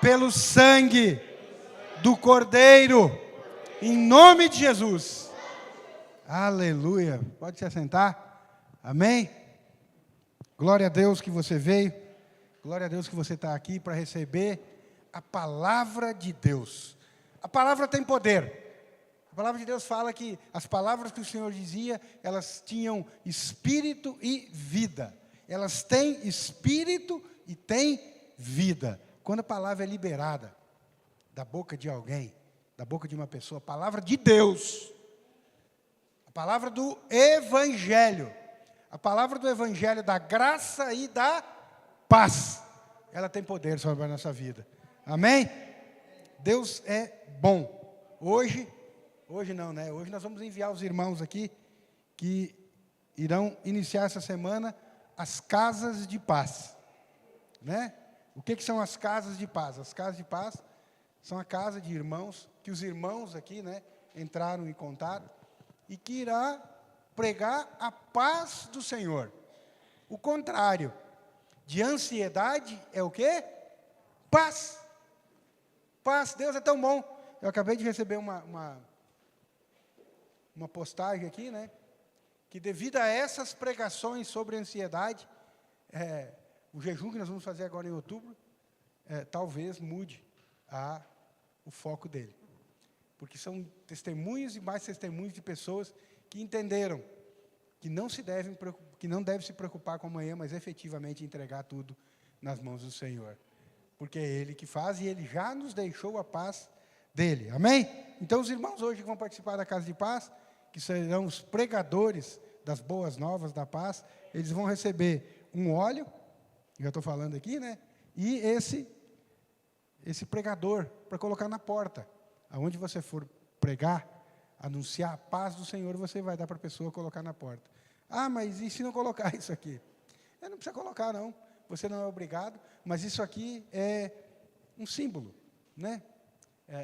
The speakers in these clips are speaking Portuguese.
pelo sangue do Cordeiro, em nome de Jesus. Aleluia. Pode se assentar. Amém? Glória a Deus que você veio. Glória a Deus que você está aqui para receber a palavra de Deus. A palavra tem poder. A palavra de Deus fala que as palavras que o Senhor dizia, elas tinham espírito e vida. Elas têm espírito e têm vida. Quando a palavra é liberada da boca de alguém, da boca de uma pessoa, a palavra de Deus, a palavra do Evangelho, a palavra do Evangelho da graça e da paz, ela tem poder sobre a nossa vida. Amém? Deus é bom. Hoje não, né? Hoje nós vamos enviar os irmãos aqui que irão iniciar essa semana as casas de paz, né? O que são as casas de paz? As casas de paz são a casa de irmãos, que os irmãos aqui, né, entraram em contato, e que irá pregar a paz do Senhor. O contrário de ansiedade é o quê? Paz. Paz, Deus é tão bom. Eu acabei de receber uma postagem aqui, né, que devido a essas pregações sobre ansiedade, o jejum que nós vamos fazer agora em outubro, talvez mude o foco dele. Porque são testemunhos e mais testemunhos de pessoas que entenderam que não deve se preocupar com amanhã, mas efetivamente entregar tudo nas mãos do Senhor. Porque é Ele que faz e Ele já nos deixou a paz dele. Amém? Então os irmãos hoje que vão participar da Casa de Paz, que serão os pregadores das boas novas da paz, eles vão receber um óleo, já estou falando aqui, né? E esse pregador para colocar na porta. Aonde você for pregar, anunciar a paz do Senhor, você vai dar para a pessoa colocar na porta. Ah, mas e se não colocar isso aqui? Não precisa colocar, não. Você não é obrigado, mas isso aqui é um símbolo, né?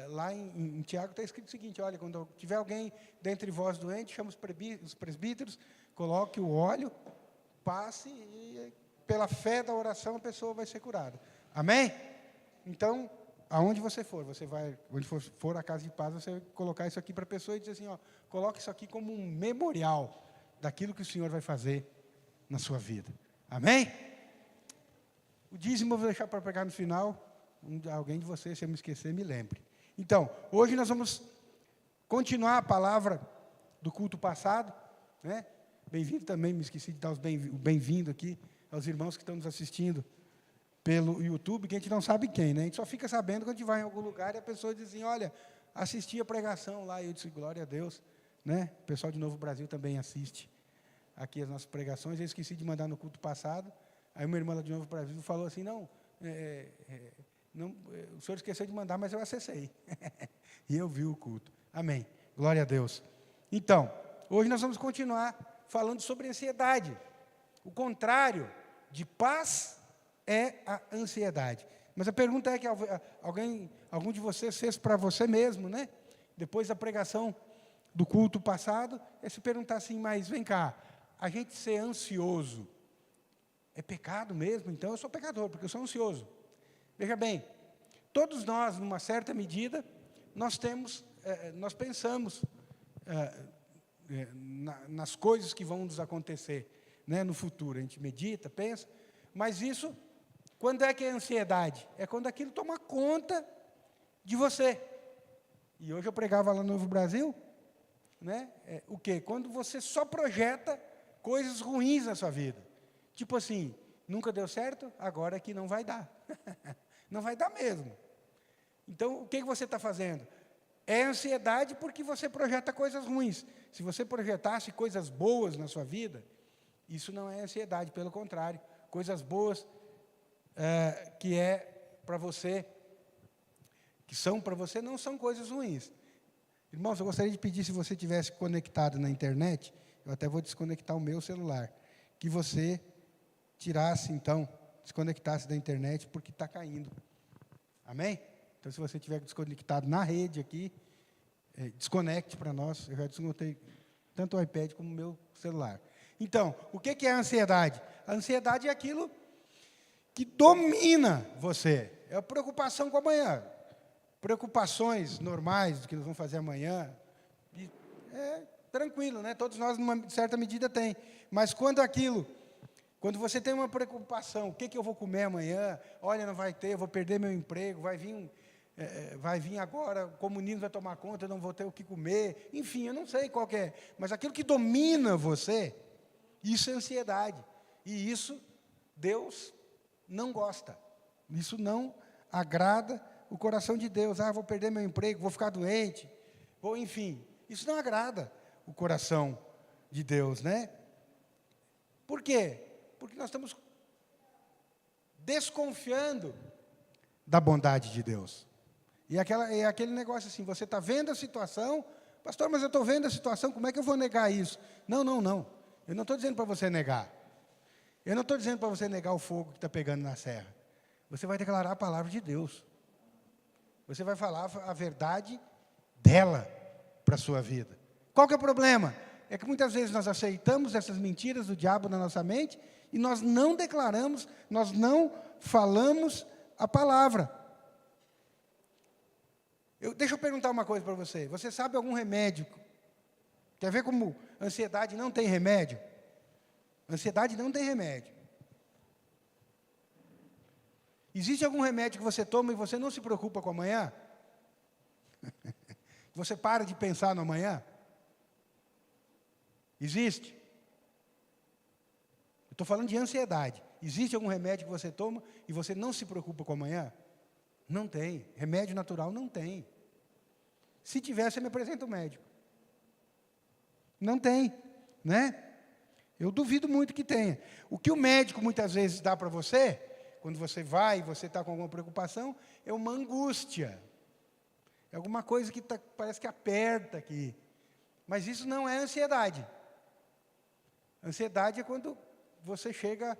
Lá em Tiago está escrito o seguinte: olha, quando tiver alguém dentre vós doente, chama os presbíteros, coloque o óleo, passe e pela fé da oração a pessoa vai ser curada. Amém? Então, aonde você for, onde for a Casa de Paz, você vai colocar isso aqui para a pessoa e dizer assim, ó, coloque isso aqui como um memorial daquilo que o Senhor vai fazer na sua vida. Amém? O dízimo eu vou deixar para pegar no final. Alguém de vocês, se eu me esquecer, me lembre. Então, hoje nós vamos continuar a palavra do culto passado, né? Bem-vindo também, me esqueci de dar o bem-vindo aqui aos irmãos que estão nos assistindo pelo YouTube, que a gente não sabe quem, né? A gente só fica sabendo quando a gente vai em algum lugar e a pessoa diz assim, olha, assisti a pregação lá, e eu disse, glória a Deus, né? O pessoal de Novo Brasil também assiste aqui as nossas pregações. Eu esqueci de mandar no culto passado, aí uma irmã lá de Novo Brasil falou assim, não, o senhor esqueceu de mandar, mas eu acessei. E eu vi o culto. Amém. Glória a Deus. Então, hoje nós vamos continuar falando sobre ansiedade. O contrário de paz é a ansiedade. Mas a pergunta é que algum de vocês fez para você mesmo, né? Depois da pregação do culto passado, é se perguntar assim, mas vem cá, a gente ser ansioso é pecado mesmo? Então eu sou pecador, porque eu sou ansioso. Veja bem, todos nós, numa certa medida, nós pensamos nas coisas que vão nos acontecer, né, no futuro. A gente medita, pensa, mas isso, quando é que é ansiedade? É quando aquilo toma conta de você. E hoje eu pregava lá no Novo Brasil, né, o quê? Quando você só projeta coisas ruins na sua vida. Tipo assim, nunca deu certo, agora é que não vai dar. Não vai dar mesmo. Então, o que você está fazendo? É ansiedade porque você projeta coisas ruins. Se você projetasse coisas boas na sua vida, isso não é ansiedade, pelo contrário. Coisas boas que são para você, não são coisas ruins. Irmãos, eu gostaria de pedir, se você estivesse conectado na internet, eu até vou desconectar o meu celular, que você tirasse, então, desconectasse da internet, porque está caindo. Amém? Então, se você estiver desconectado na rede aqui, desconecte para nós. Eu já desconectei tanto o iPad como o meu celular. Então, o que é a ansiedade? A ansiedade é aquilo que domina você. É a preocupação com amanhã. Preocupações normais do que nós vamos fazer amanhã. E é tranquilo, né? Todos nós, numa certa medida, tem. Mas quando você tem uma preocupação, o que eu vou comer amanhã? Olha, não vai ter, eu vou perder meu emprego, vai vir agora, o comunismo vai tomar conta, eu não vou ter o que comer. Enfim, eu não sei qual que é. Mas aquilo que domina você, isso é ansiedade. E isso Deus não gosta. Isso não agrada o coração de Deus. Vou perder meu emprego, vou ficar doente. Enfim, isso não agrada o coração de Deus, né? Por quê? Porque nós estamos desconfiando da bondade de Deus. E é aquele negócio assim, você está vendo a situação, pastor, mas eu estou vendo a situação, como é que eu vou negar isso? Não. Eu não estou dizendo para você negar. Eu não estou dizendo para você negar o fogo que está pegando na serra. Você vai declarar a palavra de Deus. Você vai falar a verdade dela para a sua vida. Qual que é o problema? É que muitas vezes nós aceitamos essas mentiras do diabo na nossa mente e nós não declaramos, nós não falamos a palavra. Deixa eu perguntar uma coisa para você. Você sabe algum remédio? Quer ver como ansiedade não tem remédio? Ansiedade não tem remédio. Existe algum remédio que você toma e você não se preocupa com amanhã? Você para de pensar no amanhã? Existe? Eu estou falando de ansiedade. Existe algum remédio que você toma e você não se preocupa com amanhã? Não tem. Remédio natural não tem. Se tiver, você me apresenta o médico. Não tem, né? Eu duvido muito que tenha. O que o médico muitas vezes dá para você, quando você vai e você está com alguma preocupação, é uma angústia. É alguma coisa que parece que aperta aqui. Mas isso não é ansiedade. Ansiedade é quando você chega,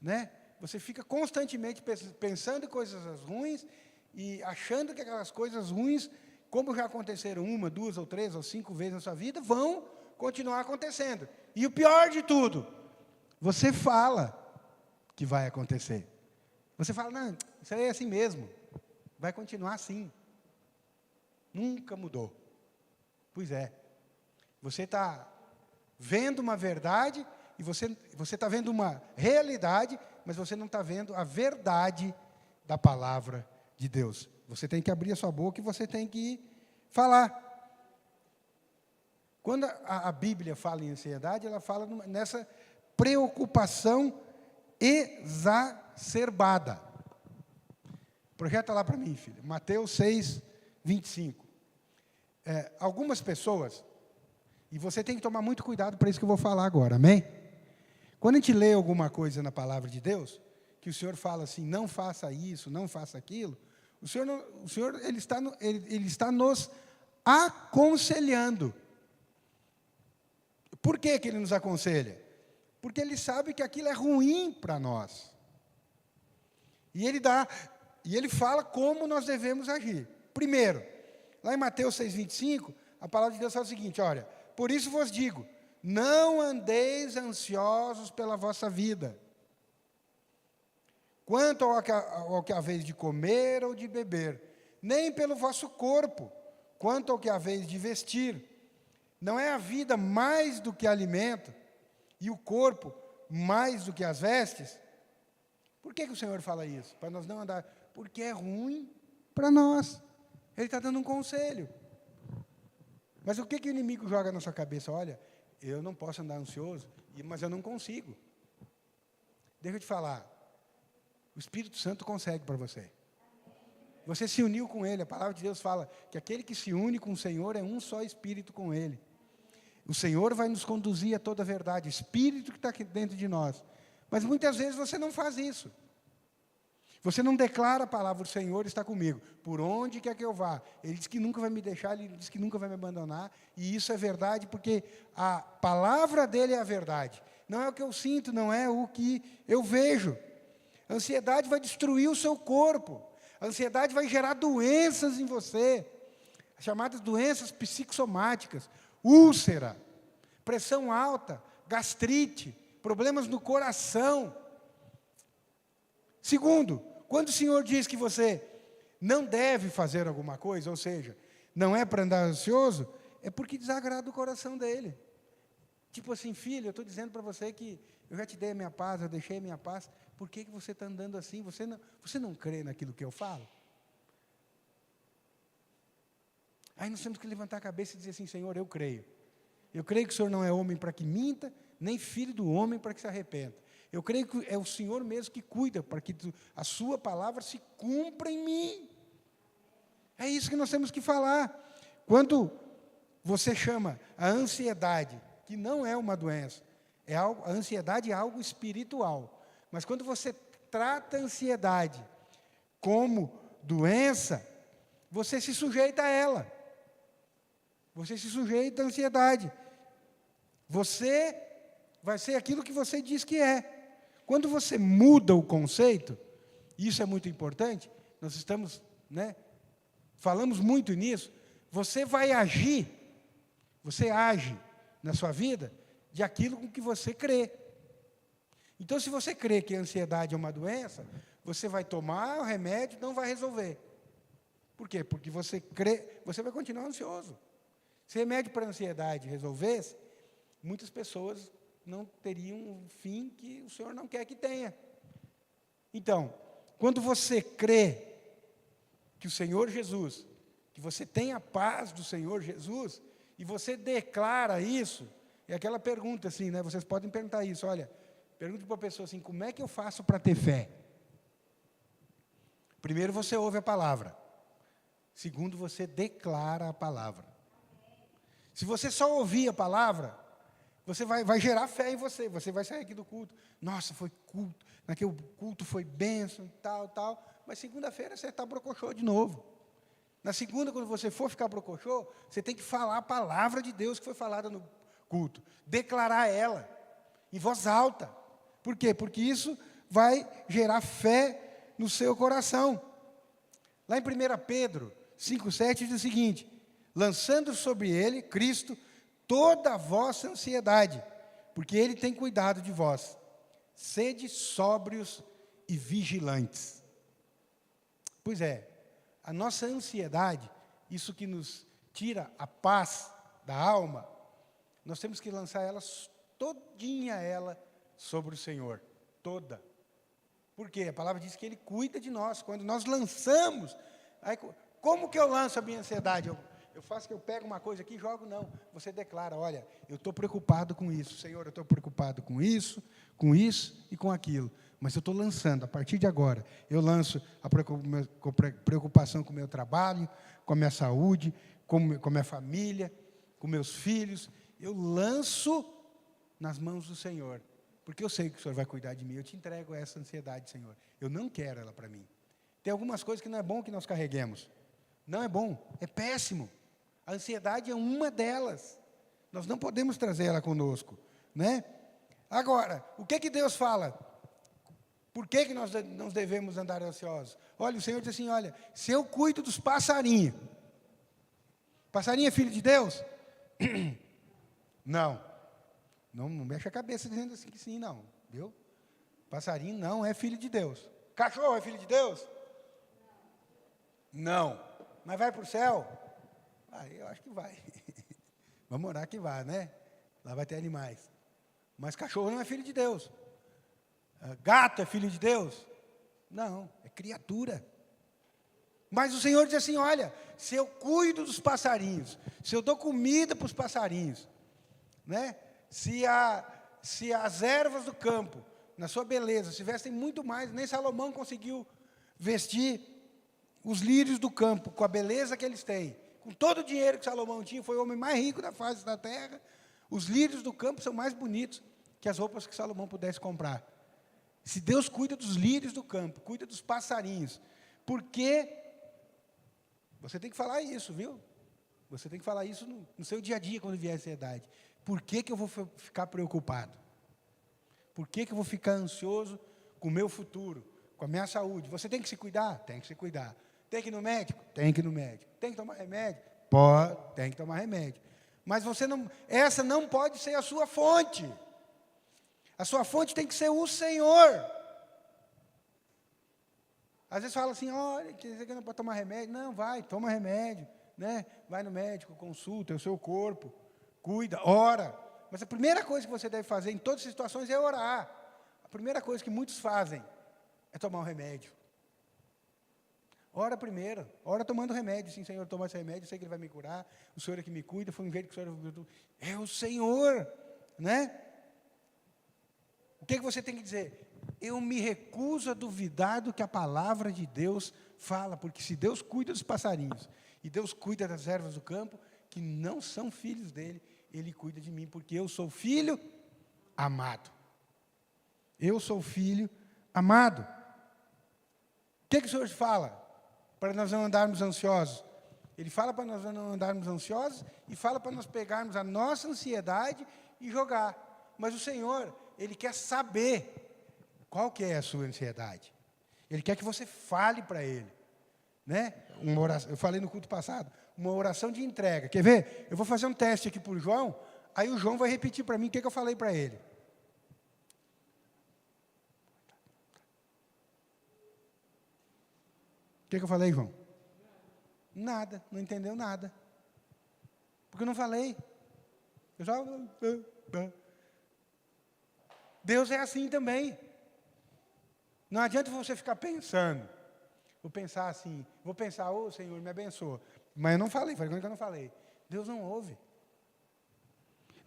né? Você fica constantemente pensando em coisas ruins e achando que aquelas coisas ruins, como já aconteceram 1, 2 ou 3 ou 5 vezes na sua vida, vão continuar acontecendo. E o pior de tudo, você fala que vai acontecer. Você fala, não, isso aí é assim mesmo. Vai continuar assim. Nunca mudou. Pois é. Você está vendo uma verdade e você está vendo uma realidade, mas você não está vendo a verdade da palavra de Deus. Você tem que abrir a sua boca e você tem que falar. Quando a Bíblia fala em ansiedade, ela fala nessa preocupação exacerbada. Projeta lá para mim, filho. Mateus 6, 25. Algumas pessoas, e você tem que tomar muito cuidado para isso que eu vou falar agora, amém? Quando a gente lê alguma coisa na palavra de Deus, que o Senhor fala assim, não faça isso, não faça aquilo, o Senhor ele está nos aconselhando. Por que Ele nos aconselha? Porque Ele sabe que aquilo é ruim para nós. E Ele fala como nós devemos agir. Primeiro, lá em Mateus 6,25, a palavra de Deus fala o seguinte, olha, por isso vos digo, não andeis ansiosos pela vossa vida, quanto ao que haveis de comer ou de beber, nem pelo vosso corpo, quanto ao que haveis de vestir. Não é a vida mais do que alimento, e o corpo mais do que as vestes? Por que o Senhor fala isso? Para nós não andar. Porque é ruim para nós. Ele está dando um conselho. Mas o que o inimigo joga na sua cabeça? Olha, eu não posso andar ansioso, mas eu não consigo. Deixa eu te falar. O Espírito Santo consegue para você. Você se uniu com Ele. A palavra de Deus fala que aquele que se une com o Senhor é um só Espírito com Ele. O Senhor vai nos conduzir a toda a verdade. O Espírito que está aqui dentro de nós. Mas muitas vezes você não faz isso. Você não declara a palavra, o Senhor está comigo. Por onde quer que eu vá? Ele diz que nunca vai me deixar, Ele diz que nunca vai me abandonar. E isso é verdade porque a palavra dEle é a verdade. Não é o que eu sinto, não é o que eu vejo. A ansiedade vai destruir o seu corpo. A ansiedade vai gerar doenças em você. As chamadas doenças psicossomáticas. Úlcera, pressão alta, gastrite, problemas no coração. Segundo, quando o Senhor diz que você não deve fazer alguma coisa, ou seja, não é para andar ansioso, é porque desagrada o coração dele. Tipo assim, filho, eu estou dizendo para você que eu já te dei a minha paz, eu deixei a minha paz, por que você está andando assim? Você não crê naquilo que eu falo? Aí nós temos que levantar a cabeça e dizer assim, Senhor, eu creio. Eu creio que o Senhor não é homem para que minta, nem filho do homem para que se arrependa. Eu creio que é o Senhor mesmo que cuida para que a sua palavra se cumpra em mim. É isso que nós temos que falar. Quando você chama a ansiedade, que não é uma doença, a ansiedade é algo espiritual. Mas quando você trata a ansiedade como doença, você se sujeita a ela. Você se sujeita à ansiedade. Você vai ser aquilo que você diz que é. Quando você muda o conceito, isso é muito importante, nós estamos, falamos muito nisso, você vai agir, você age na sua vida de aquilo com que você crê. Então, se você crê que a ansiedade é uma doença, você vai tomar o remédio e não vai resolver. Por quê? Porque você crê, você vai continuar ansioso. Se remédio para a ansiedade resolvesse, muitas pessoas não teriam um fim que o Senhor não quer que tenha. Então, quando você crê que o Senhor Jesus, que você tem a paz do Senhor Jesus, e você declara isso, é aquela pergunta assim, vocês podem perguntar isso, olha, pergunte para a pessoa assim, como é que eu faço para ter fé? Primeiro você ouve a palavra. Segundo, você declara a palavra. Se você só ouvir a palavra, você vai gerar fé em você. Você vai sair aqui do culto. Nossa, foi culto. Naquele culto foi bênção, tal. Mas segunda-feira você está brocochô de novo. Na segunda, quando você for ficar brocochô, você tem que falar a palavra de Deus que foi falada no culto. Declarar ela, em voz alta. Por quê? Porque isso vai gerar fé no seu coração. Lá em 1 Pedro 5,7 diz o seguinte, lançando sobre ele, Cristo, toda a vossa ansiedade, porque ele tem cuidado de vós. Sede sóbrios e vigilantes. Pois é, a nossa ansiedade, isso que nos tira a paz da alma, nós temos que lançar ela, todinha ela, sobre o Senhor, toda. Por quê? A palavra diz que Ele cuida de nós, quando nós lançamos, aí, como que eu lanço a minha ansiedade? Eu faço que eu pego uma coisa aqui e jogo, não. Você declara, olha, eu estou preocupado com isso, Senhor, eu estou preocupado com isso e com aquilo. Mas eu estou lançando, a partir de agora, eu lanço a preocupação com o meu trabalho, com a minha saúde, com a minha família, com meus filhos. Eu lanço nas mãos do Senhor, porque eu sei que o Senhor vai cuidar de mim. Eu te entrego essa ansiedade, Senhor. Eu não quero ela para mim. Tem algumas coisas que não é bom que nós carreguemos. Não é bom, é péssimo. A ansiedade é uma delas. Nós não podemos trazer ela conosco, Agora, o que Deus fala? Por que nós não devemos andar ansiosos? Olha, o Senhor diz assim, olha, se eu cuido dos passarinhos, passarinho é filho de Deus? Não mexe a cabeça dizendo assim que sim, não, viu? Passarinho não é filho de Deus. Cachorro é filho de Deus? Não. Mas vai para o céu? Eu acho que vai. Vamos orar que vai, Lá vai ter animais. Mas cachorro não é filho de Deus. Gato é filho de Deus? Não, é criatura. Mas o Senhor diz assim, olha, se eu cuido dos passarinhos, se eu dou comida para os passarinhos, se as ervas do campo, na sua beleza, se vestem muito mais, nem Salomão conseguiu vestir os lírios do campo, com a beleza que eles têm, com todo o dinheiro que Salomão tinha, foi o homem mais rico da face da terra, os lírios do campo são mais bonitos que as roupas que Salomão pudesse comprar. Se Deus cuida dos lírios do campo, cuida dos passarinhos, por que você tem que falar isso, viu? Você tem que falar isso no seu dia a dia, quando vier a ansiedade. Por que eu vou ficar preocupado? Por que eu vou ficar ansioso com o meu futuro, com a minha saúde? Você tem que se cuidar? Tem que se cuidar. Tem que ir no médico? Tem que ir no médico. Tem que tomar remédio? Tem que tomar remédio. Mas essa não pode ser a sua fonte. A sua fonte tem que ser o Senhor. Às vezes fala assim, olha, quer dizer que não pode tomar remédio. Não, vai, toma remédio, né? Vai no médico, consulta o seu corpo, cuida, ora. Mas a primeira coisa que você deve fazer em todas as situações é orar. A primeira coisa que muitos fazem é tomar um remédio. Ora primeiro, ora tomando remédio. Sim, Senhor, toma esse remédio, eu sei que Ele vai me curar. O Senhor é que me cuida, foi um jeito que o Senhor... É o Senhor, né? O que você tem que dizer? Eu me recuso a duvidar do que a palavra de Deus fala, porque se Deus cuida dos passarinhos, e Deus cuida das ervas do campo, que não são filhos dele, Ele cuida de mim, porque eu sou filho amado. Eu sou filho amado. O que o Senhor fala? Para nós não andarmos ansiosos. Ele fala para nós não andarmos ansiosos e fala para nós pegarmos a nossa ansiedade e jogar. Mas o Senhor, Ele quer saber qual que é a sua ansiedade. Ele quer que você fale para Ele. Né? Uma oração, eu falei no culto passado, uma oração de entrega. Quer ver? Eu vou fazer um teste aqui para o João, aí o João vai repetir para mim o que eu falei para ele. O que eu falei, João? Nada, não entendeu nada. Porque eu não falei. Eu só... Deus é assim também. Não adianta você ficar pensando. Vou pensar assim, ô Senhor, me abençoa. Mas eu não falei, falei que eu não falei. Deus não ouve.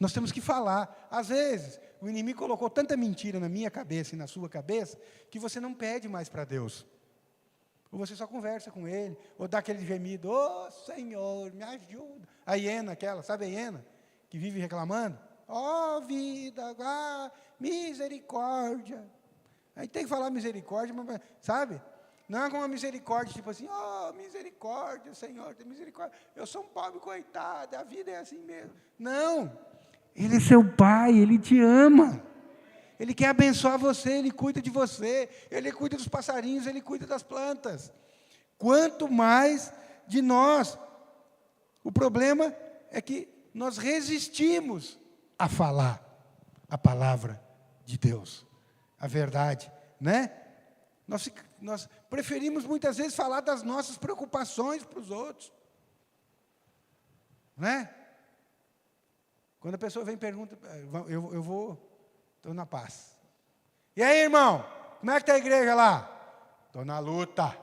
Nós temos que falar. Às vezes, o inimigo colocou tanta mentira na minha cabeça e na sua cabeça, que você não pede mais para Deus. Ou você só conversa com Ele, ou dá aquele gemido, ô Senhor, me ajuda. A hiena aquela, sabe a hiena? Que vive reclamando. Ó vida, misericórdia. Aí tem que falar misericórdia, mas, sabe? Não é com uma misericórdia, tipo assim, misericórdia, Senhor, tem misericórdia. Eu sou um pobre coitado, a vida é assim mesmo. Não, Ele é seu Pai, Ele te ama. Ele quer abençoar você, Ele cuida de você, Ele cuida dos passarinhos, Ele cuida das plantas. Quanto mais de nós. O problema é que nós resistimos a falar a palavra de Deus, a verdade, né? Nós preferimos muitas vezes falar das nossas preocupações para os outros, né? Quando a pessoa vem e pergunta, estou na paz. E aí, irmão, como é que está a igreja lá? Estou na luta,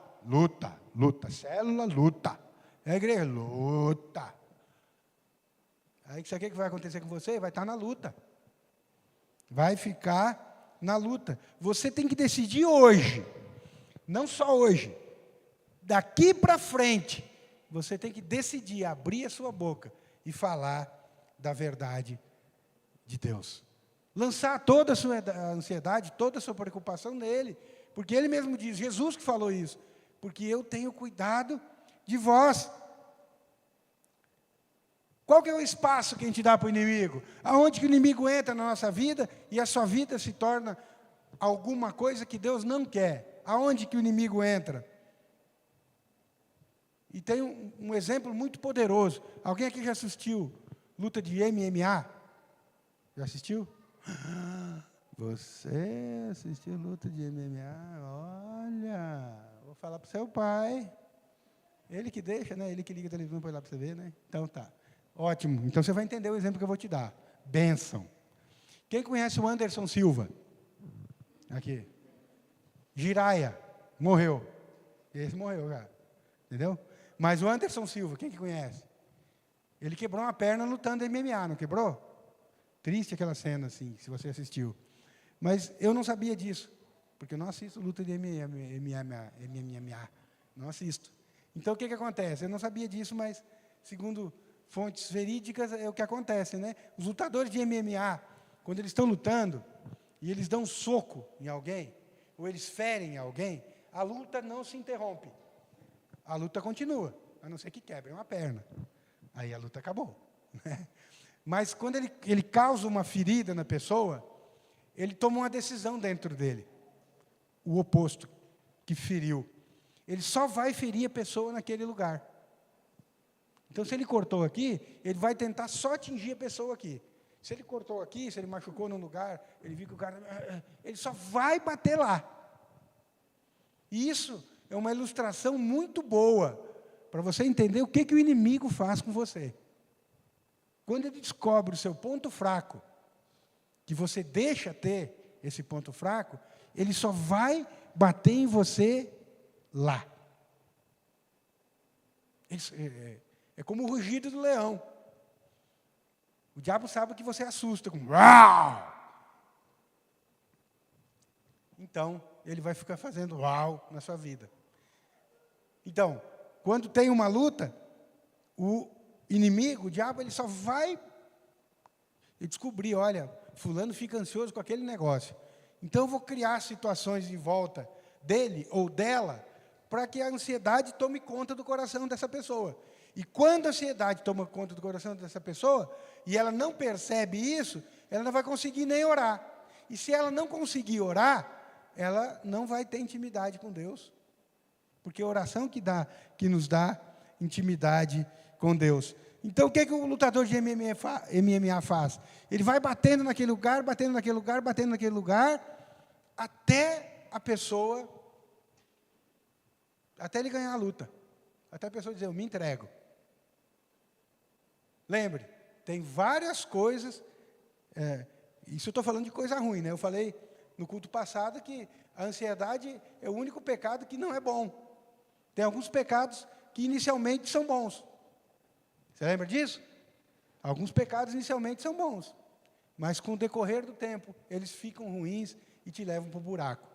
célula, luta. É a igreja, luta. Aí, isso aqui que vai acontecer com você? Vai estar na luta. Vai ficar na luta. Você tem que decidir hoje, não só hoje, daqui para frente, você tem que decidir abrir a sua boca e falar da verdade de Deus. Lançar toda a sua ansiedade, toda a sua preocupação nele, porque ele mesmo diz, Jesus que falou isso, porque eu tenho cuidado de vós. Qual que é o espaço que a gente dá para o inimigo? Aonde que o inimigo entra na nossa vida e a sua vida se torna alguma coisa que Deus não quer? Aonde que o inimigo entra? E tem um exemplo muito poderoso. Alguém aqui já assistiu luta de MMA? Já assistiu? Você assistiu luta de MMA? Olha, vou falar para o seu pai. Ele que deixa, né? Ele que liga a televisão para ir lá para você ver, né? Então tá. Ótimo. Então você vai entender o exemplo que eu vou te dar. Bênção. Quem conhece o Anderson Silva? Aqui. Jiraya. Morreu. Esse morreu já. Entendeu? Mas o Anderson Silva, quem que conhece? Ele quebrou uma perna lutando MMA, não quebrou? Triste aquela cena, assim, se você assistiu. Mas eu não sabia disso, porque eu não assisto luta de MMA. Não assisto. Então, o que acontece? Eu não sabia disso, mas, segundo fontes verídicas, é o que acontece, né? Os lutadores de MMA, quando eles estão lutando, e eles dão um soco em alguém, ou eles ferem alguém, a luta não se interrompe. A luta continua, a não ser que quebre uma perna. Aí a luta acabou. Né? Mas quando ele causa uma ferida na pessoa, ele toma uma decisão dentro dele. O oposto, que feriu. Ele só vai ferir a pessoa naquele lugar. Então, se ele cortou aqui, ele vai tentar só atingir a pessoa aqui. Se ele cortou aqui, se ele machucou num lugar, ele viu que o cara... Ele só vai bater lá. E isso é uma ilustração muito boa para você entender o que o inimigo faz com você. Quando ele descobre o seu ponto fraco, que você deixa ter esse ponto fraco, ele só vai bater em você lá. É como o rugido do leão. O diabo sabe que você assusta com uau! Então, ele vai ficar fazendo uau na sua vida. Então, quando tem uma luta, o inimigo, o diabo, ele só vai descobrir, olha, fulano fica ansioso com aquele negócio. Então, eu vou criar situações em volta dele ou dela para que a ansiedade tome conta do coração dessa pessoa. E quando a ansiedade toma conta do coração dessa pessoa, e ela não percebe isso, ela não vai conseguir nem orar. E se ela não conseguir orar, ela não vai ter intimidade com Deus. Porque é a oração que nos dá intimidade com Deus. Então, o que o lutador de MMA faz? Ele vai batendo naquele lugar, batendo naquele lugar, batendo naquele lugar, até a pessoa, até ele ganhar a luta. Até a pessoa dizer, eu me entrego. Lembre, tem várias coisas, isso eu estou falando de coisa ruim, né? Eu falei no culto passado que a ansiedade é o único pecado que não é bom. Tem alguns pecados que inicialmente são bons. Você lembra disso? Alguns pecados inicialmente são bons, mas com o decorrer do tempo, eles ficam ruins e te levam para o buraco.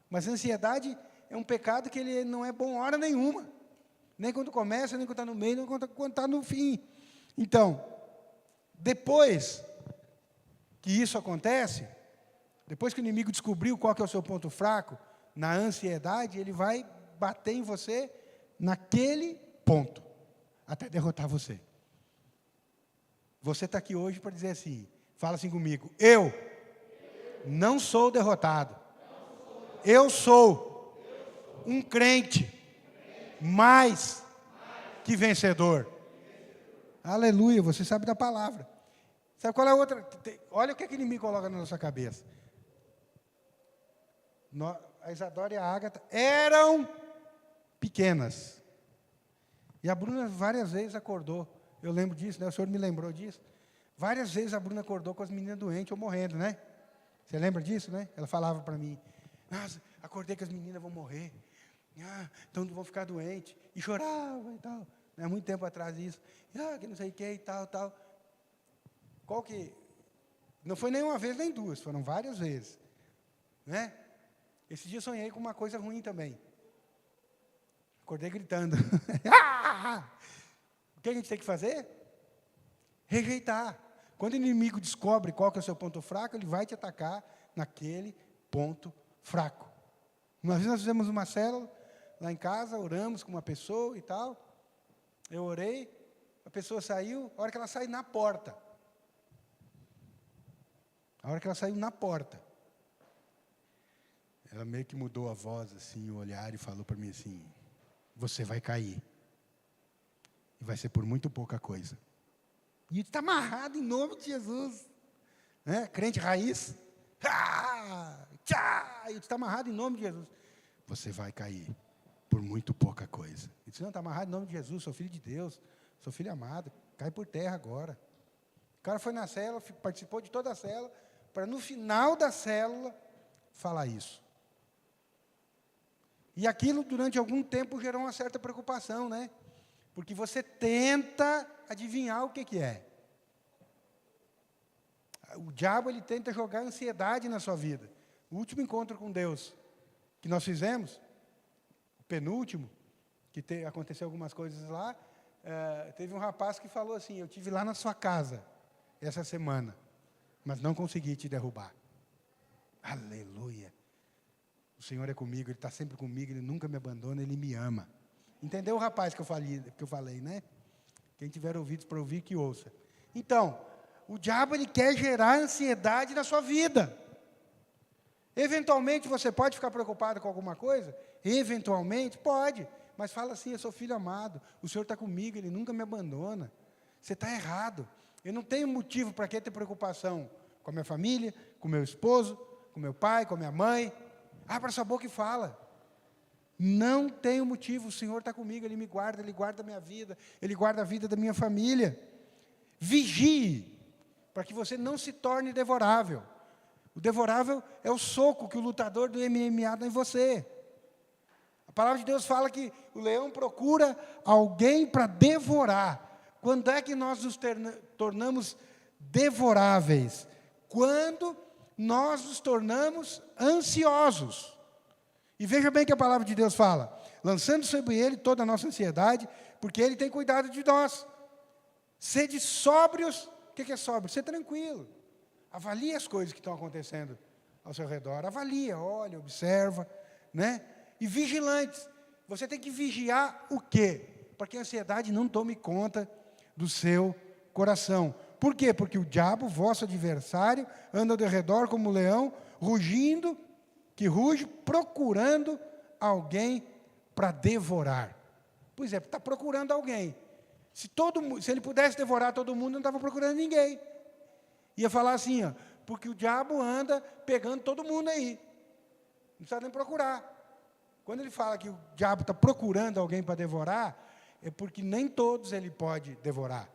Mas a ansiedade é um pecado que ele não é bom hora nenhuma. Nem quando começa, nem quando está no meio, nem quando está no fim. Então, depois que isso acontece, depois que o inimigo descobriu qual que é o seu ponto fraco, na ansiedade, ele vai bater em você naquele ponto, até derrotar você. Você está aqui hoje para dizer assim, fala assim comigo, eu não sou derrotado. Eu sou um crente mais que vencedor. Aleluia, você sabe da palavra. Sabe qual é a outra? Olha o que o inimigo coloca na nossa cabeça. A Isadora e a Ágata eram pequenas. E a Bruna várias vezes acordou. Eu lembro disso, né? O senhor me lembrou disso. Várias vezes a Bruna acordou com as meninas doentes ou morrendo, né? Você lembra disso, né? Ela falava para mim, nossa, acordei que as meninas vão morrer. Então vão ficar doentes. E chorava e tal. Há muito tempo atrás isso. Que não sei o que e tal, tal. Qual que... Não foi nem uma vez nem duas, foram várias vezes. Né? Esse dia eu sonhei com uma coisa ruim também. Acordei gritando. O que a gente tem que fazer? Rejeitar. Quando o inimigo descobre qual que é o seu ponto fraco, ele vai te atacar naquele ponto fraco. Uma vez nós fizemos uma célula lá em casa, oramos com uma pessoa e tal. Eu orei, a pessoa saiu, a hora que ela saiu na porta. Ela meio que mudou a voz, assim, o olhar e falou para mim assim, você vai cair. E vai ser por muito pouca coisa. E está amarrado em nome de Jesus. Né? Crente raiz. E está amarrado em nome de Jesus. Você vai cair por muito pouca coisa. E disse, não, está amarrado em nome de Jesus, sou filho de Deus, sou filho amado, cai por terra agora. O cara foi na célula, participou de toda a célula, para no final da célula falar isso. E aquilo, durante algum tempo, gerou uma certa preocupação, né? Porque você tenta adivinhar o que é. O diabo, ele tenta jogar ansiedade na sua vida. O último encontro com Deus que nós fizemos, o penúltimo, que aconteceu algumas coisas lá, teve um rapaz que falou assim, eu estive lá na sua casa essa semana, mas não consegui te derrubar. Aleluia. O Senhor é comigo, Ele está sempre comigo, Ele nunca me abandona, Ele me ama. Entendeu, rapaz, que eu falei, né? Quem tiver ouvidos para ouvir, que ouça. Então, o diabo, ele quer gerar ansiedade na sua vida. Eventualmente, você pode ficar preocupado com alguma coisa? Eventualmente, pode. Mas fala assim, eu sou filho amado, o Senhor está comigo, Ele nunca me abandona. Você está errado. Eu não tenho motivo para que ter preocupação com a minha família, com o meu esposo, com meu pai, com a minha mãe. Abra sua boca e fala. Não tenho motivo, o Senhor está comigo, Ele me guarda, Ele guarda a minha vida, Ele guarda a vida da minha família. Vigie, para que você não se torne devorável. O devorável é o soco que o lutador do MMA dá em você. A palavra de Deus fala que o leão procura alguém para devorar. Quando é que nós nos tornamos devoráveis? Quando nós nos tornamos ansiosos. E veja bem que a palavra de Deus fala, lançando sobre Ele toda a nossa ansiedade, porque Ele tem cuidado de nós. Sede sóbrios. O que é sóbrio? Ser tranquilo. Avalie as coisas que estão acontecendo ao seu redor. Avalia, olha, observa, né? E vigilantes. Você tem que vigiar o quê? Para que a ansiedade não tome conta do seu coração. Por quê? Porque o diabo, vosso adversário, anda ao redor como um leão, rugindo, que ruge, procurando alguém para devorar. Pois é, está procurando alguém. Se ele pudesse devorar todo mundo, não estava procurando ninguém. Ia falar assim, ó, porque o diabo anda pegando todo mundo aí. Não precisa nem procurar. Quando ele fala que o diabo está procurando alguém para devorar, é porque nem todos ele pode devorar.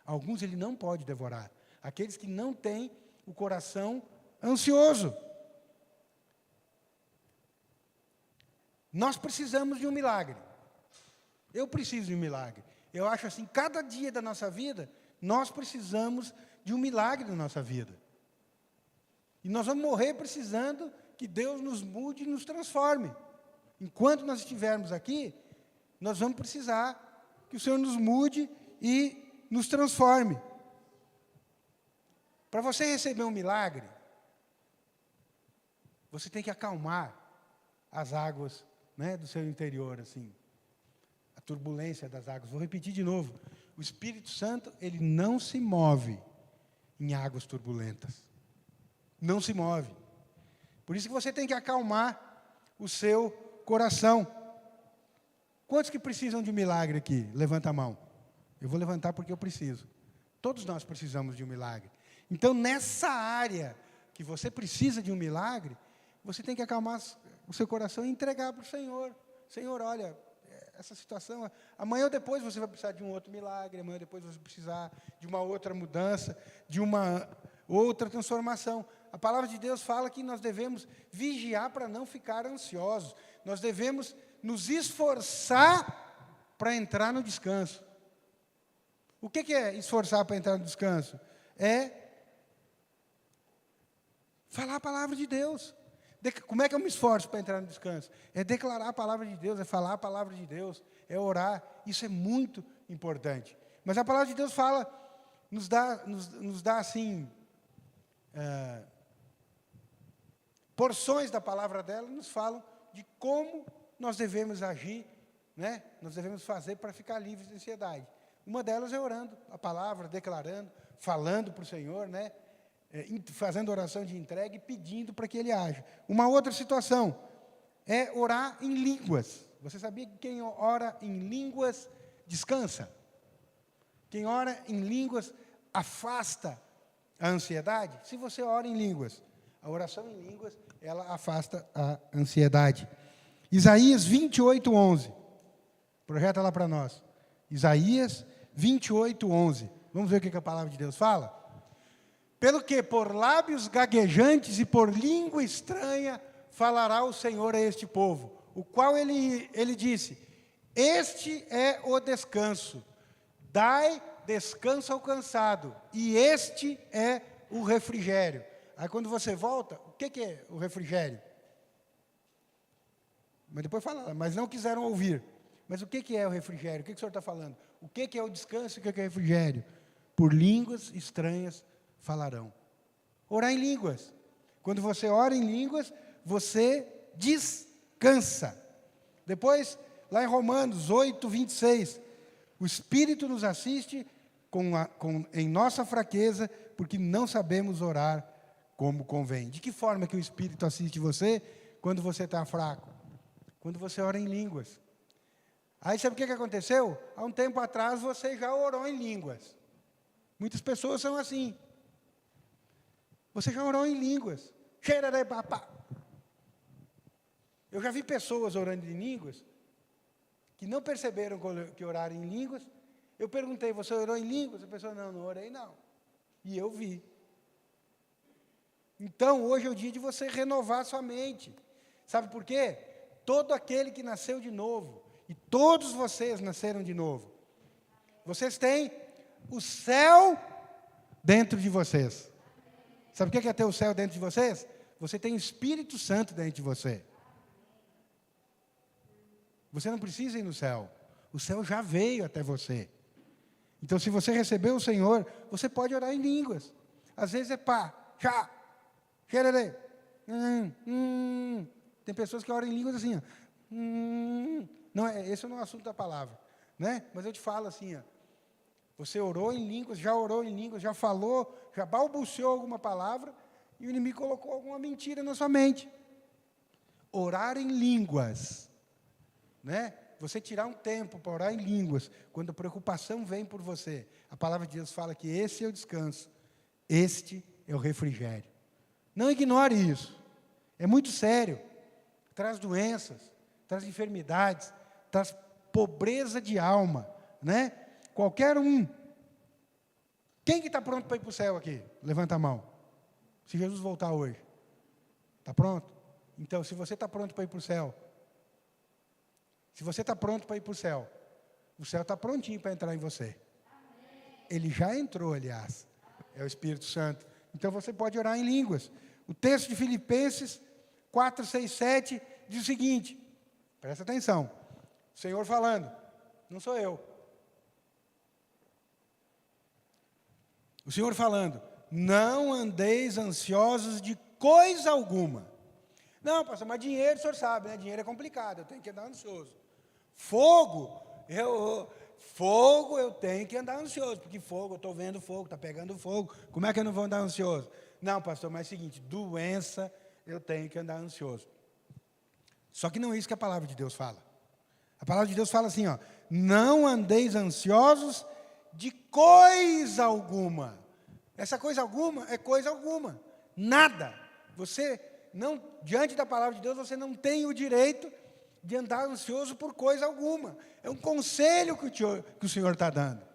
Alguns ele não pode devorar. Aqueles que não têm o coração ansioso. Nós precisamos de um milagre. Eu preciso de um milagre. Eu acho assim, cada dia da nossa vida, nós precisamos de um milagre na nossa vida. E nós vamos morrer precisando que Deus nos mude e nos transforme. Enquanto nós estivermos aqui, nós vamos precisar que o Senhor nos mude e nos transforme. Para você receber um milagre, você tem que acalmar as águas, né, do seu interior, assim. A turbulência das águas. Vou repetir de novo. O Espírito Santo, ele não se move em águas turbulentas. Não se move. Por isso que você tem que acalmar o seu coração. Quantos que precisam de um milagre aqui? Levanta a mão. Eu vou levantar porque eu preciso. Todos nós precisamos de um milagre. Então, nessa área que você precisa de um milagre, você tem que acalmar o seu coração e entregar para o Senhor. Senhor, olha, essa situação, amanhã ou depois você vai precisar de um outro milagre, amanhã ou depois você vai precisar de uma outra mudança, de uma outra transformação. A palavra de Deus fala que nós devemos vigiar para não ficar ansiosos. Nós devemos nos esforçar para entrar no descanso. O que é esforçar para entrar no descanso? É falar a palavra de Deus. Como é que eu me esforço para entrar no descanso? É declarar a palavra de Deus, é falar a palavra de Deus, é orar. Isso é muito importante. Mas a palavra de Deus fala, nos dá assim, porções da palavra dela, nos falam de como nós devemos agir, né? Nós devemos fazer para ficar livres de ansiedade. Uma delas é orando a palavra, declarando, falando para o Senhor, né? Fazendo oração de entrega e pedindo para que Ele haja. Uma outra situação é orar em línguas. Você sabia que quem ora em línguas descansa? Quem ora em línguas afasta a ansiedade? Se você ora em línguas, a oração em línguas, ela afasta a ansiedade. Isaías 28:11. Projeta lá para nós. Isaías 28:11. Vamos ver o que a palavra de Deus fala? Pelo que por lábios gaguejantes e por língua estranha falará o Senhor a este povo, o qual ele disse, este é o descanso, dai descanso ao cansado, e este é o refrigério. Aí quando você volta, o que é o refrigério? Mas depois fala, mas não quiseram ouvir. Mas o que é o refrigério? O que o senhor está falando? O que é o descanso e o que é o refrigério? Por línguas estranhas falarão. Orar em línguas. Quando você ora em línguas, você descansa. Depois, lá em Romanos 8:26, o Espírito nos assiste em nossa fraqueza, porque não sabemos orar como convém. De que forma que o Espírito assiste você quando você está fraco? Quando você ora em línguas. Aí sabe o que aconteceu? Há um tempo atrás você já orou em línguas. Muitas pessoas são assim. Você já orou em línguas. Eu já vi pessoas orando em línguas que não perceberam que oraram em línguas. Eu perguntei, você orou em línguas? A pessoa, não orei não. E eu vi. Então, hoje é o dia de você renovar sua mente. Sabe por quê? Todo aquele que nasceu de novo, e todos vocês nasceram de novo, vocês têm o céu dentro de vocês. Sabe o que é ter o céu dentro de vocês? Você tem o Espírito Santo dentro de você. Você não precisa ir no céu. O céu já veio até você. Então, se você recebeu o Senhor, você pode orar em línguas. Às vezes é pá, já, xerere, Tem pessoas que oram em línguas assim, ó. Não, esse não é o assunto da palavra, né? Mas eu te falo assim, ó. Você orou em línguas, já falou, já balbuciou alguma palavra, e o inimigo colocou alguma mentira na sua mente. Orar em línguas, né? Você tirar um tempo para orar em línguas, quando a preocupação vem por você, a palavra de Deus fala que esse é o descanso, este é o refrigério. Não ignore isso, é muito sério, traz doenças, traz enfermidades, traz pobreza de alma, né? Qualquer um. Quem que está pronto para ir para o céu aqui? Levanta a mão. Se Jesus voltar hoje. Está pronto? Então, se você está pronto para ir para o céu, se você está pronto para ir para o céu está prontinho para entrar em você. Ele já entrou, aliás. É o Espírito Santo. Então, você pode orar em línguas. O texto de Filipenses 4, 6, 7 diz o seguinte, presta atenção. O Senhor falando, não sou eu. O Senhor falando, não andeis ansiosos de coisa alguma. Não, pastor, mas dinheiro, o senhor sabe, né? Dinheiro é complicado, eu tenho que andar ansioso. Fogo eu tenho que andar ansioso, porque fogo, eu estou vendo fogo, está pegando fogo, como é que eu não vou andar ansioso? Não, pastor, mas é o seguinte, doença, eu tenho que andar ansioso. Só que não é isso que a palavra de Deus fala. A palavra de Deus fala assim, ó, não andeis ansiosos de coisa alguma. Essa coisa alguma é coisa alguma, nada. Você não, diante da palavra de Deus, você não tem o direito de andar ansioso por coisa alguma. É um conselho que o Senhor está dando.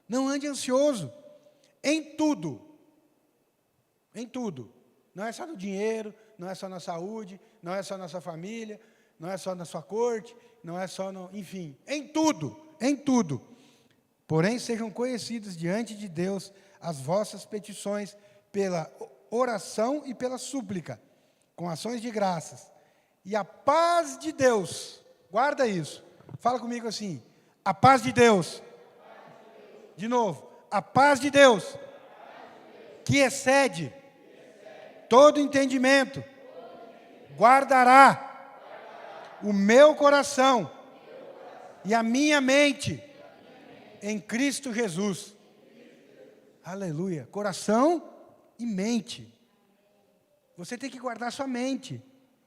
Não ande ansioso em tudo. Em tudo. Não é só no dinheiro, não é só na saúde, não é só na sua família, não é só na sua corte, não é só no, enfim, em tudo, em tudo. Porém, sejam conhecidas diante de Deus as vossas petições pela oração e pela súplica, com ações de graças. E a paz de Deus, guarda isso, fala comigo assim, a paz de Deus, de novo, a paz de Deus, que excede todo entendimento, guardará o meu coração e a minha mente em Cristo Jesus. Aleluia. Coração e mente. Você tem que guardar sua mente.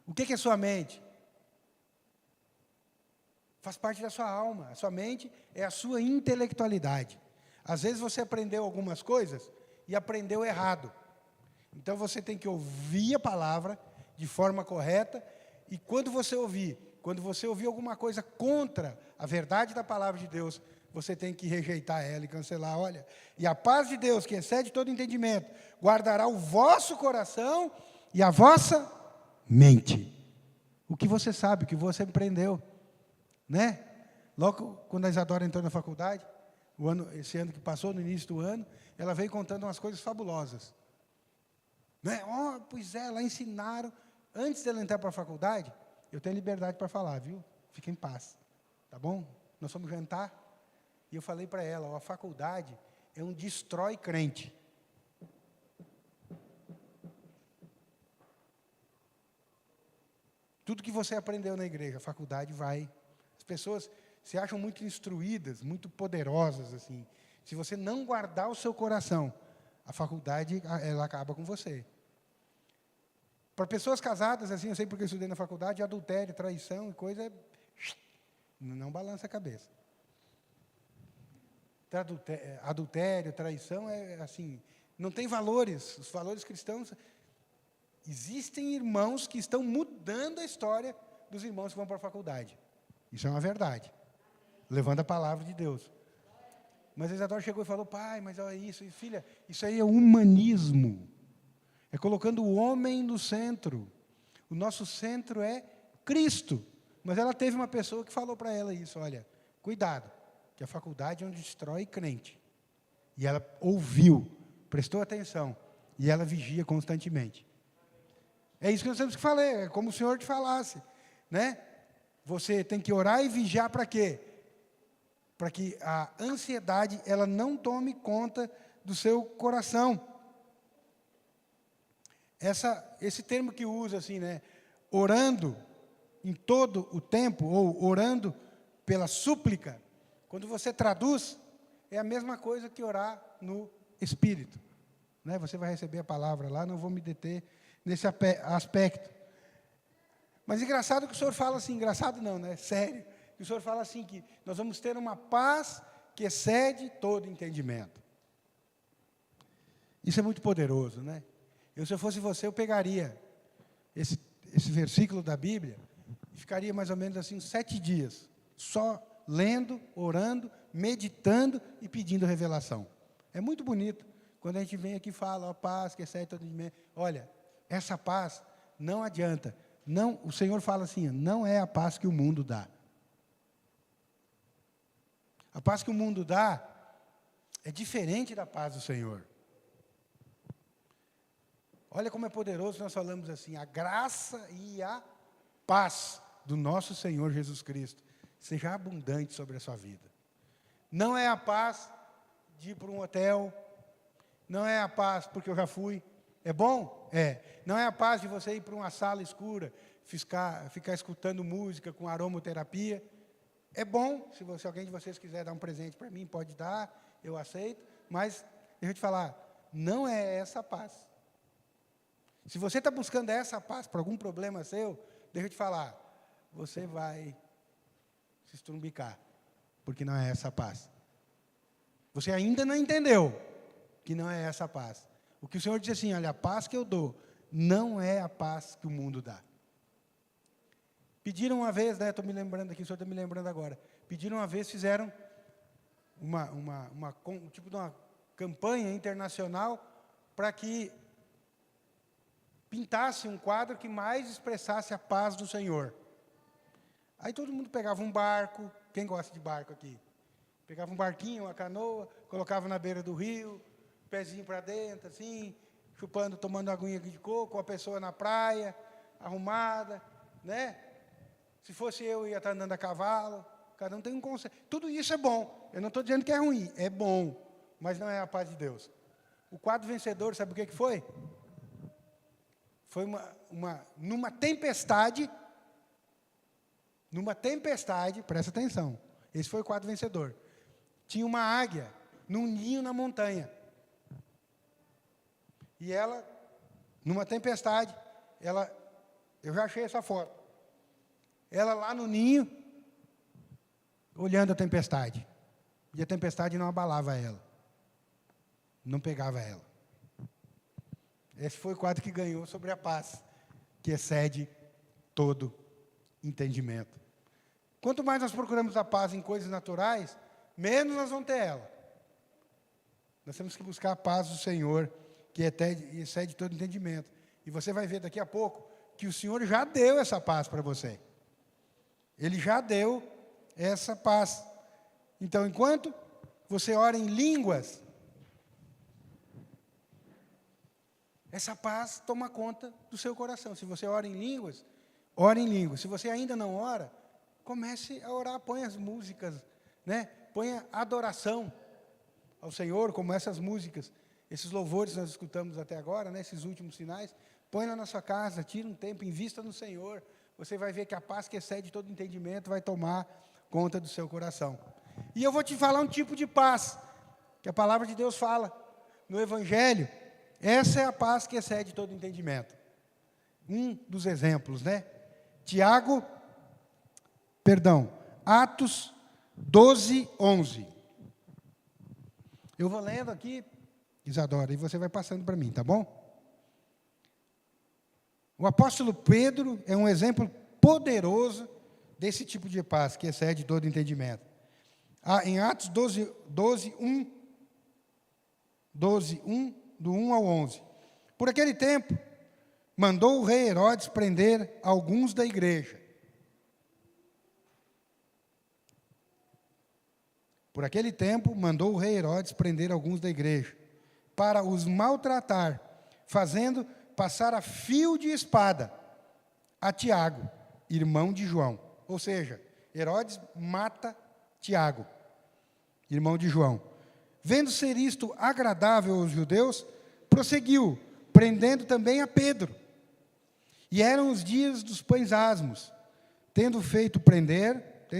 O que é sua mente? Faz parte da sua alma. A sua mente é a sua intelectualidade. Às vezes você aprendeu algumas coisas e aprendeu errado. Então você tem que ouvir a palavra de forma correta. E quando você ouvir alguma coisa contra a verdade da palavra de Deus, você tem que rejeitar ela e cancelar. Olha, e a paz de Deus, que excede todo entendimento, guardará o vosso coração e a vossa mente. O que você sabe, o que você aprendeu, né? Logo quando a Isadora entrou na faculdade, esse ano que passou, no início do ano, ela veio contando umas coisas fabulosas. Né? Oh, pois é, lá ensinaram, antes dela entrar para a faculdade, eu tenho liberdade para falar, viu? Fique em paz, tá bom? Nós fomos jantar, e eu falei para ela, ó, a faculdade é um destrói crente. Tudo que você aprendeu na igreja, a faculdade vai. As pessoas se acham muito instruídas, muito poderosas, assim. Se você não guardar o seu coração, a faculdade, ela acaba com você. Para pessoas casadas, assim, eu sei porque eu estudei na faculdade, adultério, traição e coisa, não balança a cabeça. Adultério, traição, é assim, não tem valores, os valores cristãos. Existem irmãos que estão mudando a história dos irmãos que vão para a faculdade. Isso é uma verdade. Levando a palavra de Deus. Mas a Isadora chegou e falou, pai, mas olha isso, filha, isso aí é humanismo. É colocando o homem no centro. O nosso centro é Cristo. Mas ela teve uma pessoa que falou para ela isso, olha, cuidado, que a faculdade é onde destrói crente. E ela ouviu, prestou atenção, e ela vigia constantemente. É isso que nós temos que falar, é como o Senhor te falasse, né? Você tem que orar e vigiar para quê? Para que a ansiedade, ela não tome conta do seu coração. Esse termo que usa assim, né? Orando em todo o tempo, ou orando pela súplica, quando você traduz, é a mesma coisa que orar no Espírito. Né? Você vai receber a palavra lá, não vou me deter nesse aspecto. Mas engraçado que o Senhor fala assim, engraçado não, né? Sério. Que o Senhor fala assim, que nós vamos ter uma paz que excede todo entendimento. Isso é muito poderoso, né? Se eu fosse você, eu pegaria esse versículo da Bíblia e ficaria mais ou menos assim 7 dias, só lendo, orando, meditando e pedindo revelação. É muito bonito quando a gente vem aqui e fala, ó, paz que excede todo entendimento. Olha, essa paz não adianta. Não, o Senhor fala assim, não é a paz que o mundo dá. A paz que o mundo dá é diferente da paz do Senhor. Olha como é poderoso, nós falamos assim, a graça e a paz do nosso Senhor Jesus Cristo seja abundante sobre a sua vida. Não é a paz de ir para um hotel, não é a paz porque eu já fui. É bom? É. Não é a paz de você ir para uma sala escura, ficar escutando música com aromaterapia. É bom, se alguém de vocês quiser dar um presente para mim, pode dar, eu aceito, mas deixa eu te falar, não é essa paz. Se você está buscando essa paz para algum problema seu, deixa eu te falar, você vai se estrumbicar, porque não é essa paz. Você ainda não entendeu que não é essa paz. O que o Senhor diz assim, olha, a paz que eu dou não é a paz que o mundo dá. Pediram uma vez, né, estou me lembrando aqui, o senhor está me lembrando agora, pediram uma vez, fizeram um tipo de uma campanha internacional para que pintasse um quadro que mais expressasse a paz do Senhor. Aí todo mundo pegava um barco, quem gosta de barco aqui? Pegava um barquinho, uma canoa, colocava na beira do rio, pezinho para dentro, assim, chupando, tomando aguinha de coco, a pessoa na praia, arrumada, né? Se fosse eu ia estar andando a cavalo, cada um tem um conceito. Tudo isso é bom, eu não estou dizendo que é ruim, é bom, mas não é a paz de Deus. O quadro vencedor, sabe o que foi? Foi numa tempestade, presta atenção, esse foi o quadro vencedor. Tinha uma águia num ninho na montanha. E ela, numa tempestade, eu já achei essa foto. Ela lá no ninho, olhando a tempestade. E a tempestade não abalava ela. Não pegava ela. Esse foi o quadro que ganhou sobre a paz, que excede todo entendimento. Quanto mais nós procuramos a paz em coisas naturais, menos nós vamos ter ela. Nós temos que buscar a paz do Senhor, que excede todo entendimento. E você vai ver daqui a pouco que o Senhor já deu essa paz para você. Ele já deu essa paz. Então, enquanto você ora em línguas, essa paz toma conta do seu coração. Se você ora em línguas, ore em línguas. Se você ainda não ora, comece a orar, põe as músicas, né? Ponha adoração ao Senhor, como essas músicas, esses louvores que nós escutamos até agora, né? Esses últimos sinais. Põe lá na sua casa, tira um tempo, invista no Senhor. Você vai ver que a paz que excede todo entendimento vai tomar conta do seu coração. E eu vou te falar um tipo de paz, que a palavra de Deus fala no Evangelho. Essa é a paz que excede todo entendimento. Um dos exemplos, né? Atos 12, 11. Eu vou lendo aqui, Isadora, e você vai passando para mim, tá bom? O apóstolo Pedro é um exemplo poderoso desse tipo de paz, que excede todo entendimento. Em Atos 12, 1, do 1 ao 11. Por aquele tempo, mandou o rei Herodes prender alguns da igreja. Por aquele tempo, mandou o rei Herodes prender alguns da igreja, para os maltratar, fazendo passar a fio de espada a Tiago, irmão de João. Ou seja, Herodes mata Tiago, irmão de João. Vendo ser isto agradável aos judeus, prosseguiu, prendendo também a Pedro. E eram os dias dos pães asmos. Tendo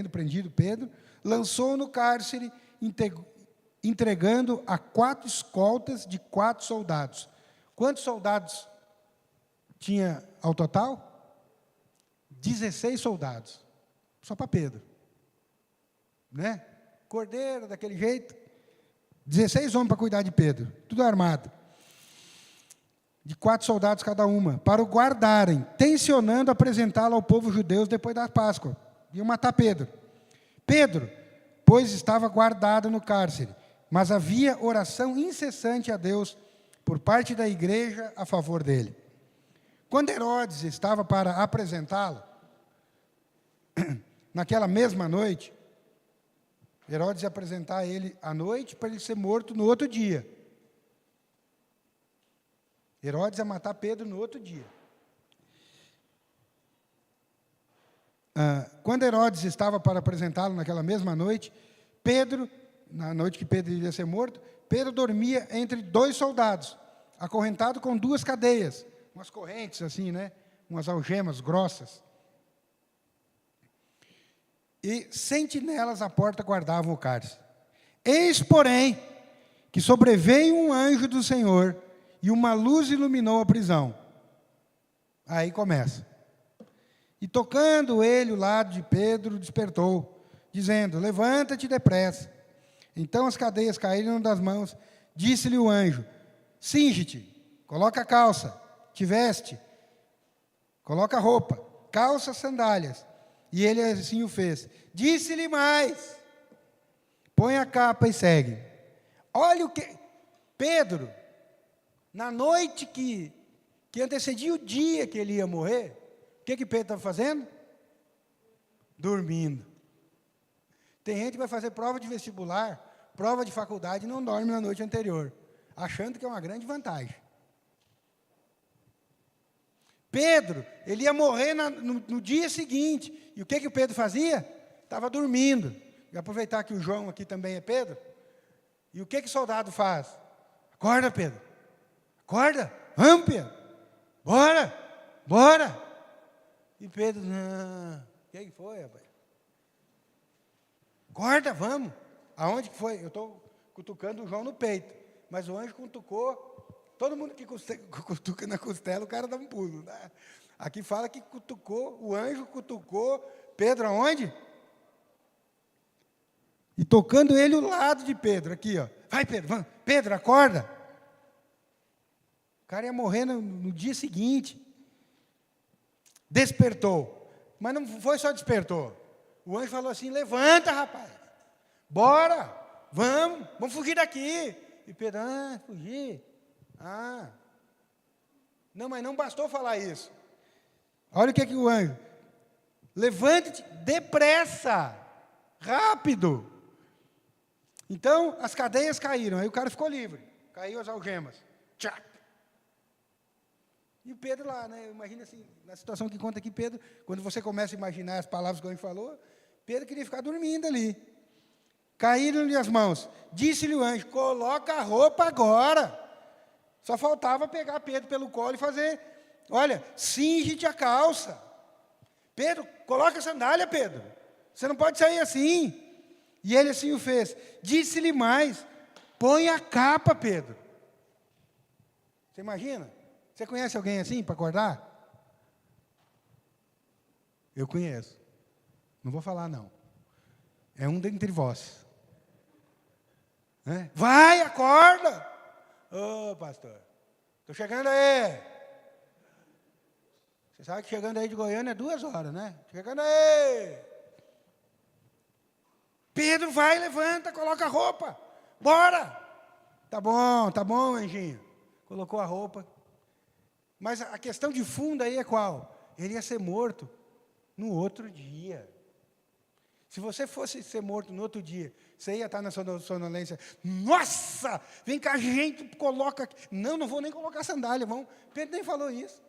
prendido Pedro, lançou no cárcere, entregando a 4 escoltas de 4 soldados. Quantos soldados tinha ao total? 16 soldados. Só para Pedro. Né? Cordeiro, daquele jeito. 16 homens para cuidar de Pedro. Tudo armado. De 4 soldados cada uma. Para o guardarem, tensionando apresentá-lo ao povo judeu depois da Páscoa. Iam matar Pedro. Pedro, pois estava guardado no cárcere, mas havia oração incessante a Deus por parte da igreja a favor dele. Quando Herodes estava para apresentá-lo, naquela mesma noite, Herodes ia apresentar ele à noite para ele ser morto no outro dia. Herodes ia matar Pedro no outro dia. Quando Herodes estava para apresentá-lo naquela mesma noite, na noite que Pedro iria ser morto, Pedro dormia entre 2 soldados, acorrentado com 2 cadeias, umas correntes assim, né? Umas algemas grossas. E sentinelas à porta guardavam o cárcere. Eis, porém, que sobreveio um anjo do Senhor, e uma luz iluminou a prisão. Aí começa. E tocando ele o lado de Pedro, despertou, dizendo: levanta-te depressa. Então as cadeias caíram das mãos. Disse-lhe o anjo: cinge-te, coloca a calça, te veste, coloca a roupa, calça, sandálias. E ele assim o fez. Disse-lhe mais: põe a capa e segue. Olha o que... Pedro, na noite que antecedia o dia que ele ia morrer, o que Pedro estava fazendo? Dormindo. Tem gente que vai fazer prova de vestibular, prova de faculdade e não dorme na noite anterior, achando que é uma grande vantagem. Pedro, ele ia morrer no dia seguinte. E o que o Pedro fazia? Estava dormindo. E aproveitar que o João aqui também é Pedro. E o que o soldado faz? Acorda, Pedro. Acorda. Vamos, Pedro. Bora. Bora. E Pedro, não. O que foi, rapaz? Acorda, vamos. Aonde que foi? Eu estou cutucando o João no peito. Mas o anjo cutucou. Todo mundo que cutuca na costela, o cara dá um pulo. Né? Aqui fala que cutucou, o anjo cutucou Pedro aonde? E tocando ele o lado de Pedro, aqui, ó. Vai, Pedro, vamos. Pedro, acorda. O cara ia morrer no dia seguinte. Despertou. Mas não foi só despertou. O anjo falou assim: levanta, rapaz. Bora, vamos fugir daqui. E Pedro, fugir. Não, mas não bastou falar isso. Olha o que o anjo. Levante-te depressa, rápido. Então, as cadeias caíram, aí o cara ficou livre. Caiu as algemas. Tchac. E o Pedro lá, né? Imagina assim, na situação que conta aqui, Pedro, quando você começa a imaginar as palavras que o anjo falou, Pedro queria ficar dormindo ali. Caíram-lhe as mãos. Disse-lhe o anjo: coloca a roupa agora. Só faltava pegar Pedro pelo colo e fazer: olha, cinge-te a calça. Pedro, coloca a sandália, Pedro. Você não pode sair assim. E ele assim o fez. Disse-lhe mais: põe a capa, Pedro. Você imagina? Você conhece alguém assim para acordar? Eu conheço. Não vou falar, não. É um dentre vós. Né? Vai, acorda. Ô, pastor, estou chegando aí. Você sabe que chegando aí de Goiânia é 2 horas, né? Chegando aí. Pedro, vai, levanta, coloca a roupa. Bora! Tá bom, anjinho. Colocou a roupa. Mas a questão de fundo aí é qual? Ele ia ser morto no outro dia. Se você fosse ser morto no outro dia, você ia estar na sonolência. Nossa, vem cá, gente, coloca aqui. Não vou nem colocar sandália. Pedro nem falou isso.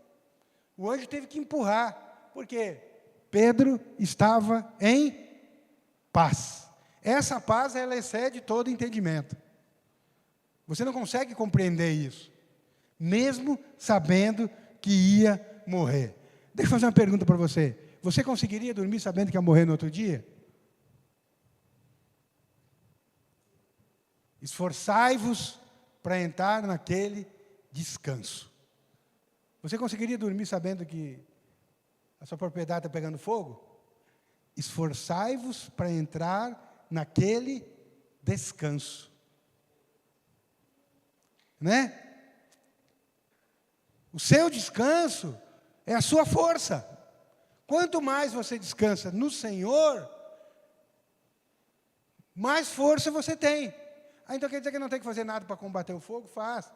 O anjo teve que empurrar. Por quê? Pedro estava em paz. Essa paz, ela excede todo entendimento. Você não consegue compreender isso, mesmo sabendo que ia morrer. Deixa eu fazer uma pergunta para você. Você conseguiria dormir sabendo que ia morrer no outro dia? Esforçai-vos para entrar naquele descanso. Você conseguiria dormir sabendo que a sua propriedade está pegando fogo? Esforçai-vos para entrar naquele descanso. Né? O seu descanso é a sua força. Quanto mais você descansa no Senhor, mais força você tem. Então quer dizer que não tem que fazer nada para combater o fogo? Faz.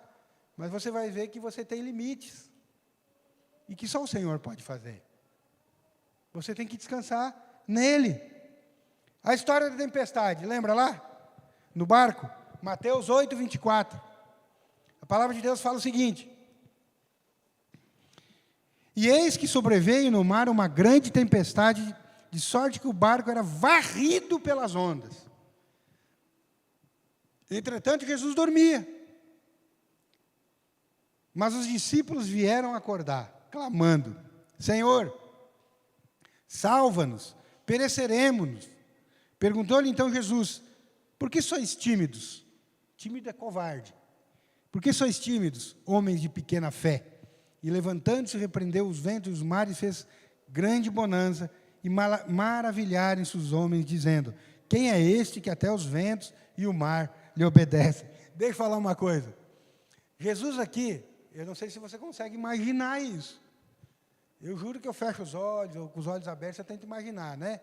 Mas você vai ver que você tem limites. E que só o Senhor pode fazer. Você tem que descansar nele. A história da tempestade, lembra lá? No barco? Mateus 8, 24. A palavra de Deus fala o seguinte: e eis que sobreveio no mar uma grande tempestade, de sorte que o barco era varrido pelas ondas. Entretanto, Jesus dormia. Mas os discípulos vieram acordar, clamando: Senhor, salva-nos, pereceremos. Perguntou-lhe então Jesus: por que sois tímidos? Tímido é covarde. Por que sois tímidos, homens de pequena fé? E levantando-se, repreendeu os ventos e os mares, fez grande bonança, e maravilharam-se os homens, dizendo: quem é este que até os ventos e o mar lhe obedecem? Deixa eu falar uma coisa. Jesus aqui, eu não sei se você consegue imaginar isso. Eu juro que eu fecho os olhos, ou com os olhos abertos, eu tento imaginar, né?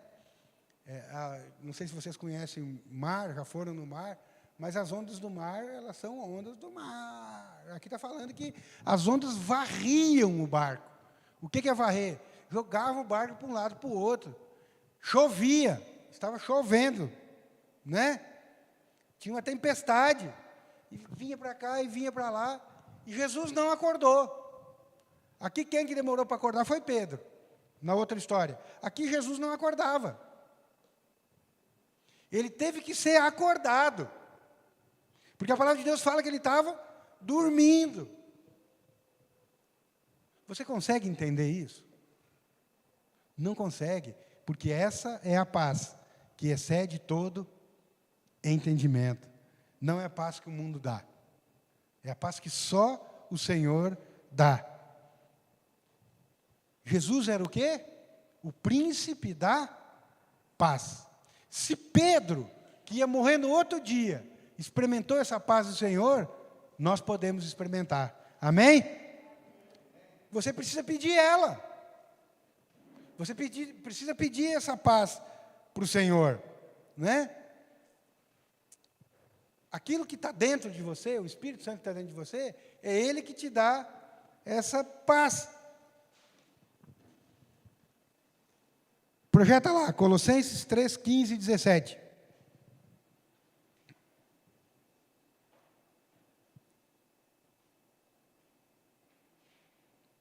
Não sei se vocês conhecem mar, já foram no mar, mas as ondas do mar, elas são ondas do mar. Aqui está falando que as ondas varriam o barco. O que é varrer? Jogavam o barco para um lado para o outro. Chovia, estava chovendo, né? Tinha uma tempestade, e vinha para cá e vinha para lá, e Jesus não acordou. Aqui quem que demorou para acordar foi Pedro, na outra história. Aqui Jesus não acordava. Ele teve que ser acordado. Porque a palavra de Deus fala que ele estava dormindo. Você consegue entender isso? Não consegue, porque essa é a paz que excede todo entendimento. Não é a paz que o mundo dá. É a paz que só o Senhor dá. Jesus era o quê? O príncipe da paz. Se Pedro, que ia morrer no outro dia, experimentou essa paz do Senhor, nós podemos experimentar. Amém? Você precisa pedir ela. Você precisa pedir essa paz para o Senhor, né? Aquilo que está dentro de você, o Espírito Santo que está dentro de você, é Ele que te dá essa paz. Projeta lá, Colossenses 3, 15 e 17.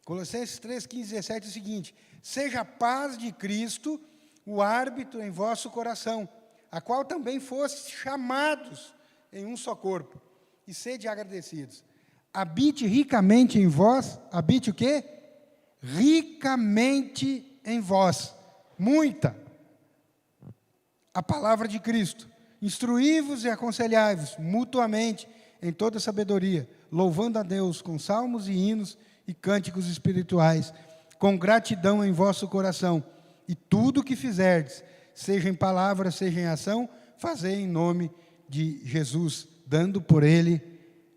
Colossenses 3, 15 e 17 é o seguinte: seja a paz de Cristo o árbitro em vosso coração, a qual também fostes chamados em um só corpo, e sede agradecidos. Habite ricamente em vós, habite o quê? Ricamente em vós, muita, a palavra de Cristo. Instruí-vos e aconselhai-vos mutuamente em toda sabedoria, louvando a Deus com salmos e hinos e cânticos espirituais, com gratidão em vosso coração, e tudo o que fizerdes, seja em palavra, seja em ação, fazei em nome de Jesus, dando por Ele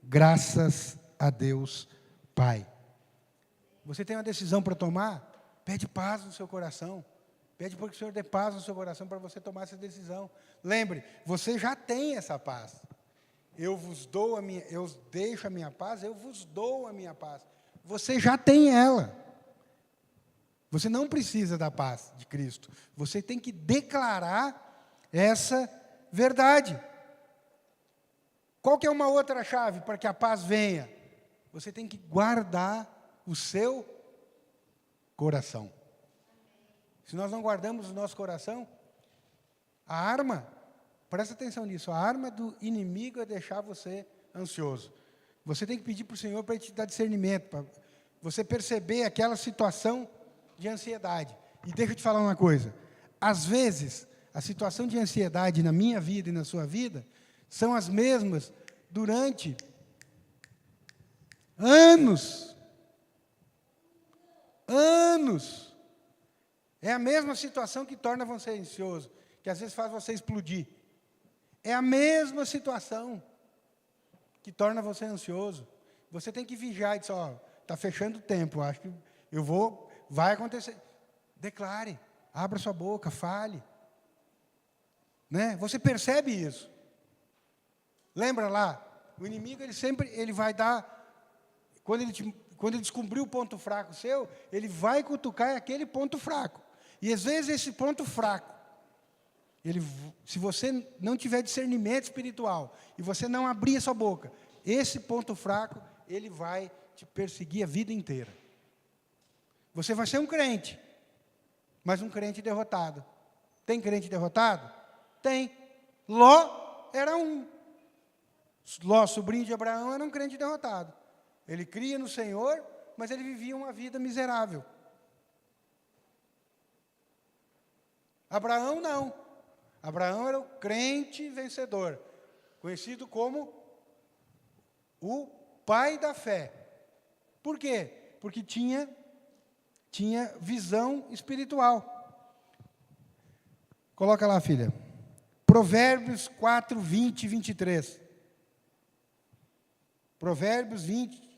graças a Deus Pai. Você tem uma decisão para tomar? Pede paz no seu coração. Pede para que o Senhor dê paz no seu coração para você tomar essa decisão. Lembre, você já tem essa paz. Eu deixo a minha paz, eu vos dou a minha paz. Você já tem ela. Você não precisa da paz de Cristo. Você tem que declarar essa verdade. Qual que é uma outra chave para que a paz venha? Você tem que guardar o seu coração. Se nós não guardamos o nosso coração, a arma, presta atenção nisso, a arma do inimigo é deixar você ansioso. Você tem que pedir para o Senhor para Ele te dar discernimento, para você perceber aquela situação de ansiedade. E deixa eu te falar uma coisa, às vezes, a situação de ansiedade na minha vida e na sua vida, são as mesmas durante anos. Anos. É a mesma situação que torna você ansioso, que às vezes faz você explodir. É a mesma situação que torna você ansioso. Você tem que vigiar e dizer, está fechando o tempo, acho que vai acontecer. Declare, abra sua boca, fale. Né? Você percebe isso. Lembra lá, o inimigo ele vai dar, quando ele descobrir o ponto fraco seu, ele vai cutucar aquele ponto fraco. E às vezes esse ponto fraco, se você não tiver discernimento espiritual, e você não abrir a sua boca, esse ponto fraco, ele vai te perseguir a vida inteira. Você vai ser um crente, mas um crente derrotado. Tem crente derrotado? Tem. Ló era um. Ló, sobrinho de Abraão, era um crente derrotado. Ele cria no Senhor, mas ele vivia uma vida miserável. Abraão não. Abraão era o crente vencedor, conhecido como o pai da fé. Por quê? Porque tinha visão espiritual. Coloca lá, filha. Provérbios 4, 20 e 23. Provérbios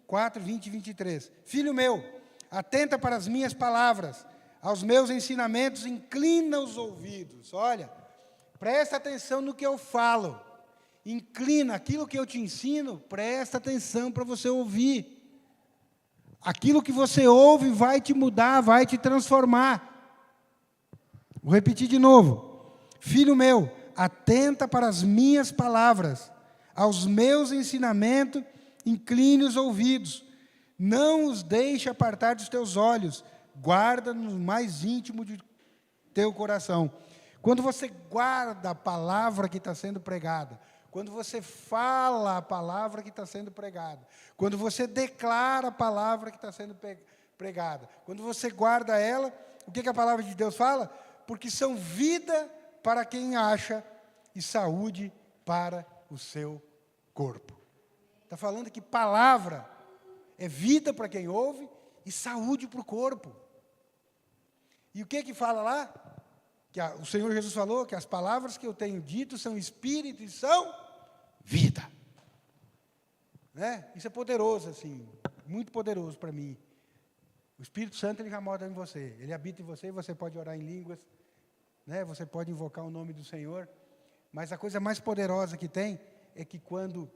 4, 20 e 23. Filho meu, atenta para as minhas palavras, aos meus ensinamentos, inclina os ouvidos. Olha, presta atenção no que eu falo. Inclina aquilo que eu te ensino, presta atenção para você ouvir. Aquilo que você ouve vai te mudar, vai te transformar. Vou repetir de novo. Filho meu, atenta para as minhas palavras, aos meus ensinamentos, incline os ouvidos. Não os deixe apartar dos teus olhos, guarda no mais íntimo de teu coração. Quando você guarda a palavra que está sendo pregada, quando você fala a palavra que está sendo pregada, quando você declara a palavra que está sendo pregada, quando você guarda ela, o que a palavra de Deus fala? Porque são vida para quem acha e saúde para o seu corpo. Está falando que palavra é vida para quem ouve e saúde para o corpo. E o que fala lá? Que o Senhor Jesus falou que as palavras que eu tenho dito são espírito e são vida. Né? Isso é poderoso, assim, muito poderoso para mim. O Espírito Santo, ele já mora em você. Ele habita em você, você pode orar em línguas, né? Você pode invocar o nome do Senhor. Mas a coisa mais poderosa que tem é que quando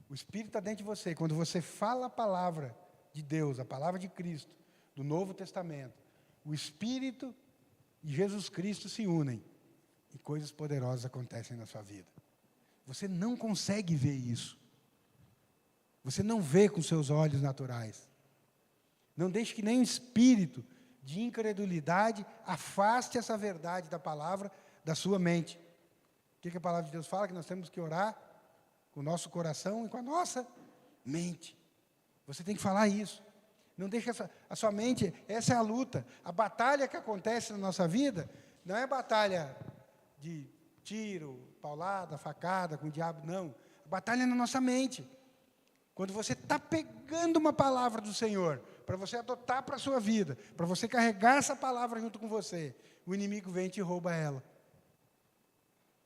o Espírito está dentro de você, quando você fala a palavra de Deus, a palavra de Cristo, do Novo Testamento, o Espírito e Jesus Cristo se unem e coisas poderosas acontecem na sua vida. Você não consegue ver isso. Você não vê com seus olhos naturais. Não deixe que nem um espírito de incredulidade afaste essa verdade da palavra da sua mente. O que a palavra de Deus fala? Que nós temos que orar com o nosso coração e com a nossa mente. Você tem que falar isso. Não deixe a sua mente, essa é a luta. A batalha que acontece na nossa vida não é batalha de tiro, paulada, facada com o diabo, não. A batalha é na nossa mente. Quando você está pegando uma palavra do Senhor, para você adotar para a sua vida, para você carregar essa palavra junto com você, o inimigo vem e te rouba ela.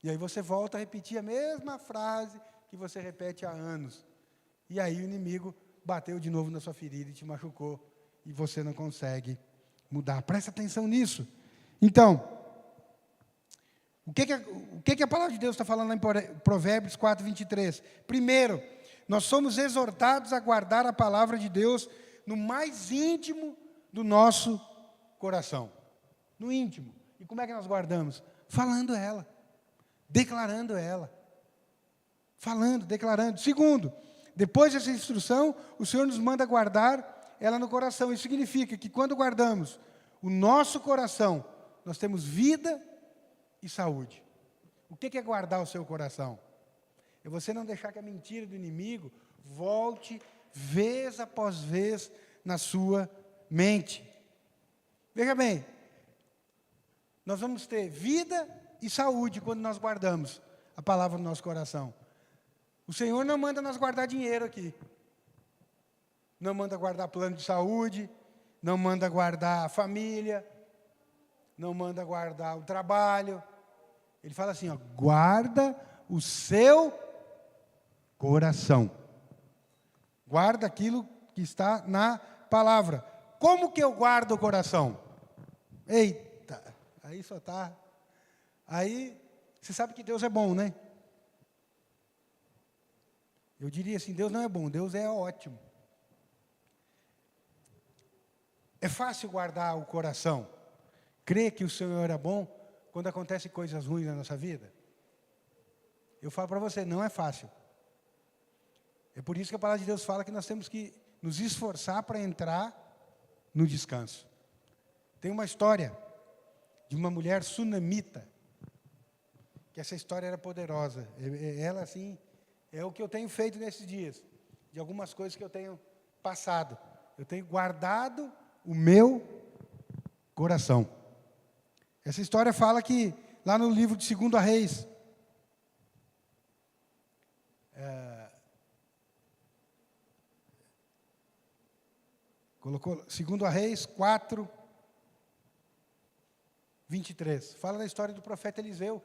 E aí você volta a repetir a mesma frase que você repete há anos. E aí o inimigo bateu de novo na sua ferida e te machucou. E você não consegue mudar. Presta atenção nisso. Então, o que a palavra de Deus está falando lá em Provérbios 4, 23? Primeiro, nós somos exortados a guardar a palavra de Deus no mais íntimo do nosso coração. No íntimo. E como é que nós guardamos? Falando ela. Declarando ela. Falando, declarando. Segundo, depois dessa instrução, o Senhor nos manda guardar ela no coração. Isso significa que quando guardamos o nosso coração, nós temos vida e saúde. O que é guardar o seu coração? É você não deixar que a mentira do inimigo volte vez após vez na sua mente. Veja bem, nós vamos ter vida e saúde quando nós guardamos a palavra no nosso coração. O Senhor não manda nós guardar dinheiro aqui. Não manda guardar plano de saúde, não manda guardar a família, não manda guardar o trabalho. Ele fala assim, ó, guarda o seu coração. Guarda aquilo que está na palavra. Como que eu guardo o coração? Eita, aí só está. Aí, você sabe que Deus é bom, né? Eu diria assim, Deus não é bom, Deus é ótimo. É fácil guardar o coração. Crer que o Senhor é bom quando acontecem coisas ruins na nossa vida? Eu falo para você, não é fácil. É por isso que a palavra de Deus fala que nós temos que nos esforçar para entrar no descanso. Tem uma história de uma mulher sunamita, que essa história era poderosa. Ela, assim, é o que eu tenho feito nesses dias, de algumas coisas que eu tenho passado. Eu tenho guardado o meu coração. Essa história fala que, lá no livro de 2 Reis, colocou 2 Reis 4, 23. Fala da história do profeta Eliseu.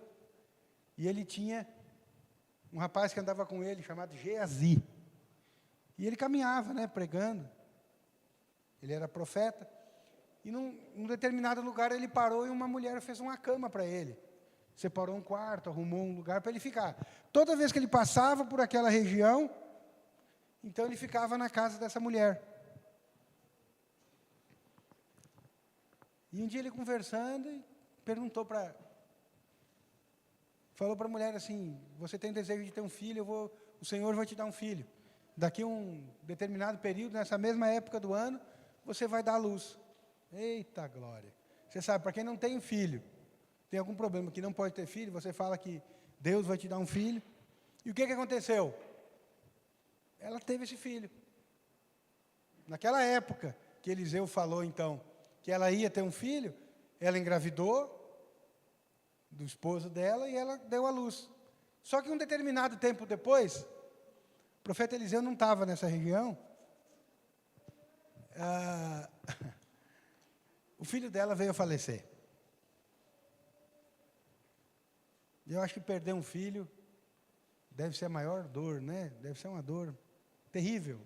E ele tinha um rapaz que andava com ele, chamado Geazi. E ele caminhava, né, pregando. Ele era profeta. E num determinado lugar ele parou e uma mulher fez uma cama para ele. Separou um quarto, arrumou um lugar para ele ficar. Toda vez que ele passava por aquela região, então ele ficava na casa dessa mulher. E um dia ele conversando, perguntou falou para a mulher assim, você tem desejo de ter um filho, o Senhor vai te dar um filho. Daqui a um determinado período, nessa mesma época do ano, você vai dar à luz. Eita glória! Você sabe, para quem não tem filho, tem algum problema que não pode ter filho, você fala que Deus vai te dar um filho. E o que aconteceu? Ela teve esse filho. Naquela época que Eliseu falou, então, que ela ia ter um filho, ela engravidou do esposo dela e ela deu à luz. Só que um determinado tempo depois, o profeta Eliseu não estava nessa região, o filho dela veio a falecer. Eu acho que perder um filho deve ser a maior dor, né? Deve ser uma dor terrível.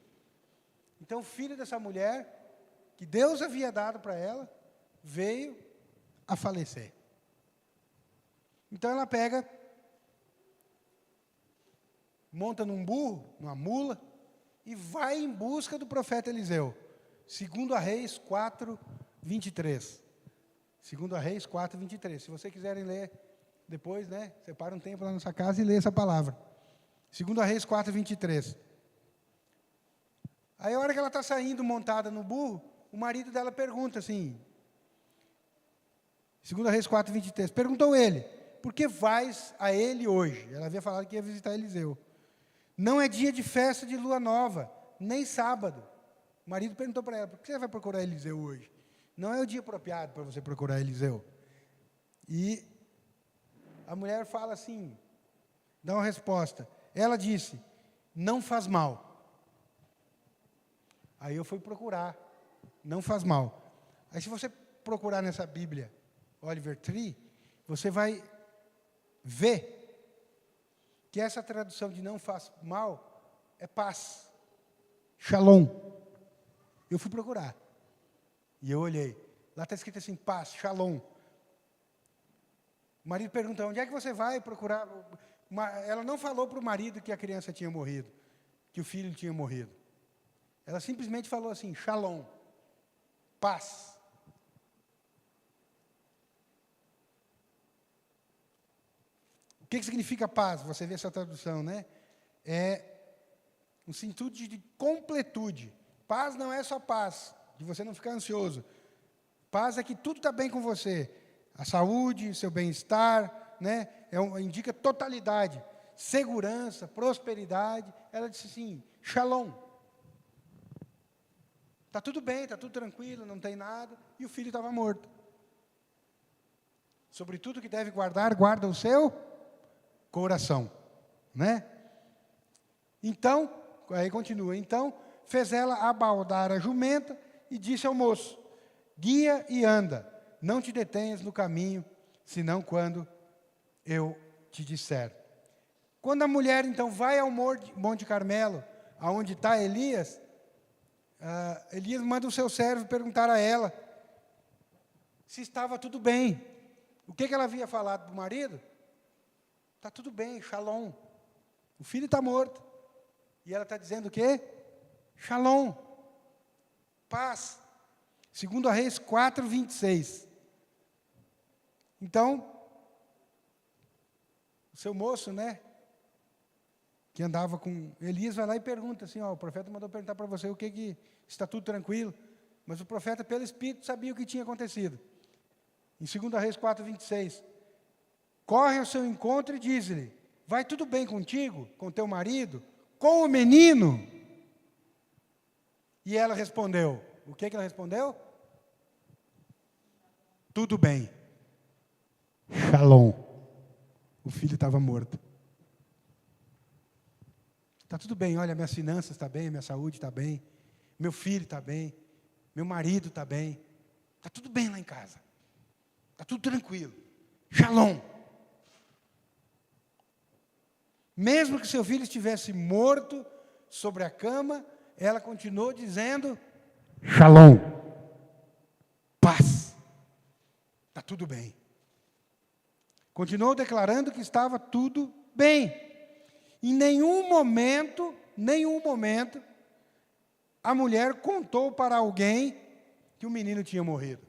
Então, o filho dessa mulher, que Deus havia dado para ela, veio a falecer. Então, ela pega, monta num burro, numa mula, e vai em busca do profeta Eliseu. 2 Reis 4, 23. 2 Reis 4, 23. Se vocês quiserem ler depois, né? Separa um tempo lá na sua casa e lê essa palavra. 2 Reis 4, 23. Aí, a hora que ela está saindo montada no burro, o marido dela pergunta assim, 2 Reis 4, 23, perguntou ele, por que vais a ele hoje? Ela havia falado que ia visitar Eliseu. Não é dia de festa de lua nova, nem sábado. O marido perguntou para ela, por que você vai procurar Eliseu hoje? Não é o dia apropriado para você procurar Eliseu. E a mulher fala assim, dá uma resposta. Ela disse, não faz mal. Aí eu fui procurar, não faz mal. Aí se você procurar nessa Bíblia, Oliver Tree, você vai ver que essa tradução de não faz mal é paz, shalom. Eu fui procurar, e eu olhei, Lá está escrito assim, paz, shalom. O marido pergunta, onde é que você vai procurar? Ela não falou para o marido que a criança tinha morrido, que o filho tinha morrido. Ela simplesmente falou assim, shalom, paz. O que significa paz? Você vê essa tradução, né? É um sentido de completude. Paz não é só paz, de você não ficar ansioso. Paz é que tudo está bem com você. A saúde, seu bem-estar, né? Indica totalidade, segurança, prosperidade. Ela disse assim, shalom. Está tudo bem, está tudo tranquilo, não tem nada. E o filho estava morto. Sobre tudo que deve guardar, guarda o seu coração, né? Então, aí continua, então, fez ela abaldar a jumenta e disse ao moço, guia e anda, não te detenhas no caminho, senão quando eu te disser. Quando a mulher, então, vai ao Monte Carmelo, aonde está Elias, Elias manda o seu servo perguntar a ela se estava tudo bem. O que ela havia falado para o marido? Está tudo bem, shalom. O filho está morto. E ela está dizendo o quê? Shalom. Paz. 2 Reis 4, 26. Então, o seu moço, né, que andava com Elias, vai lá e pergunta assim, o profeta mandou perguntar para você o que está tudo tranquilo. Mas o profeta, pelo Espírito, sabia o que tinha acontecido. Em 2 Reis 4, 26. Corre ao seu encontro e diz-lhe, vai tudo bem contigo, com teu marido, com o menino? E ela respondeu, o que ela respondeu? Tudo bem. Shalom. O filho estava morto. Está tudo bem, olha, minhas finanças estão bem, minha saúde está bem, meu filho está bem, meu marido está bem, está tudo bem lá em casa. Está tudo tranquilo. Shalom. Mesmo que seu filho estivesse morto sobre a cama, ela continuou dizendo, shalom, paz, está tudo bem. Continuou declarando que estava tudo bem. Em nenhum momento, a mulher contou para alguém que o menino tinha morrido.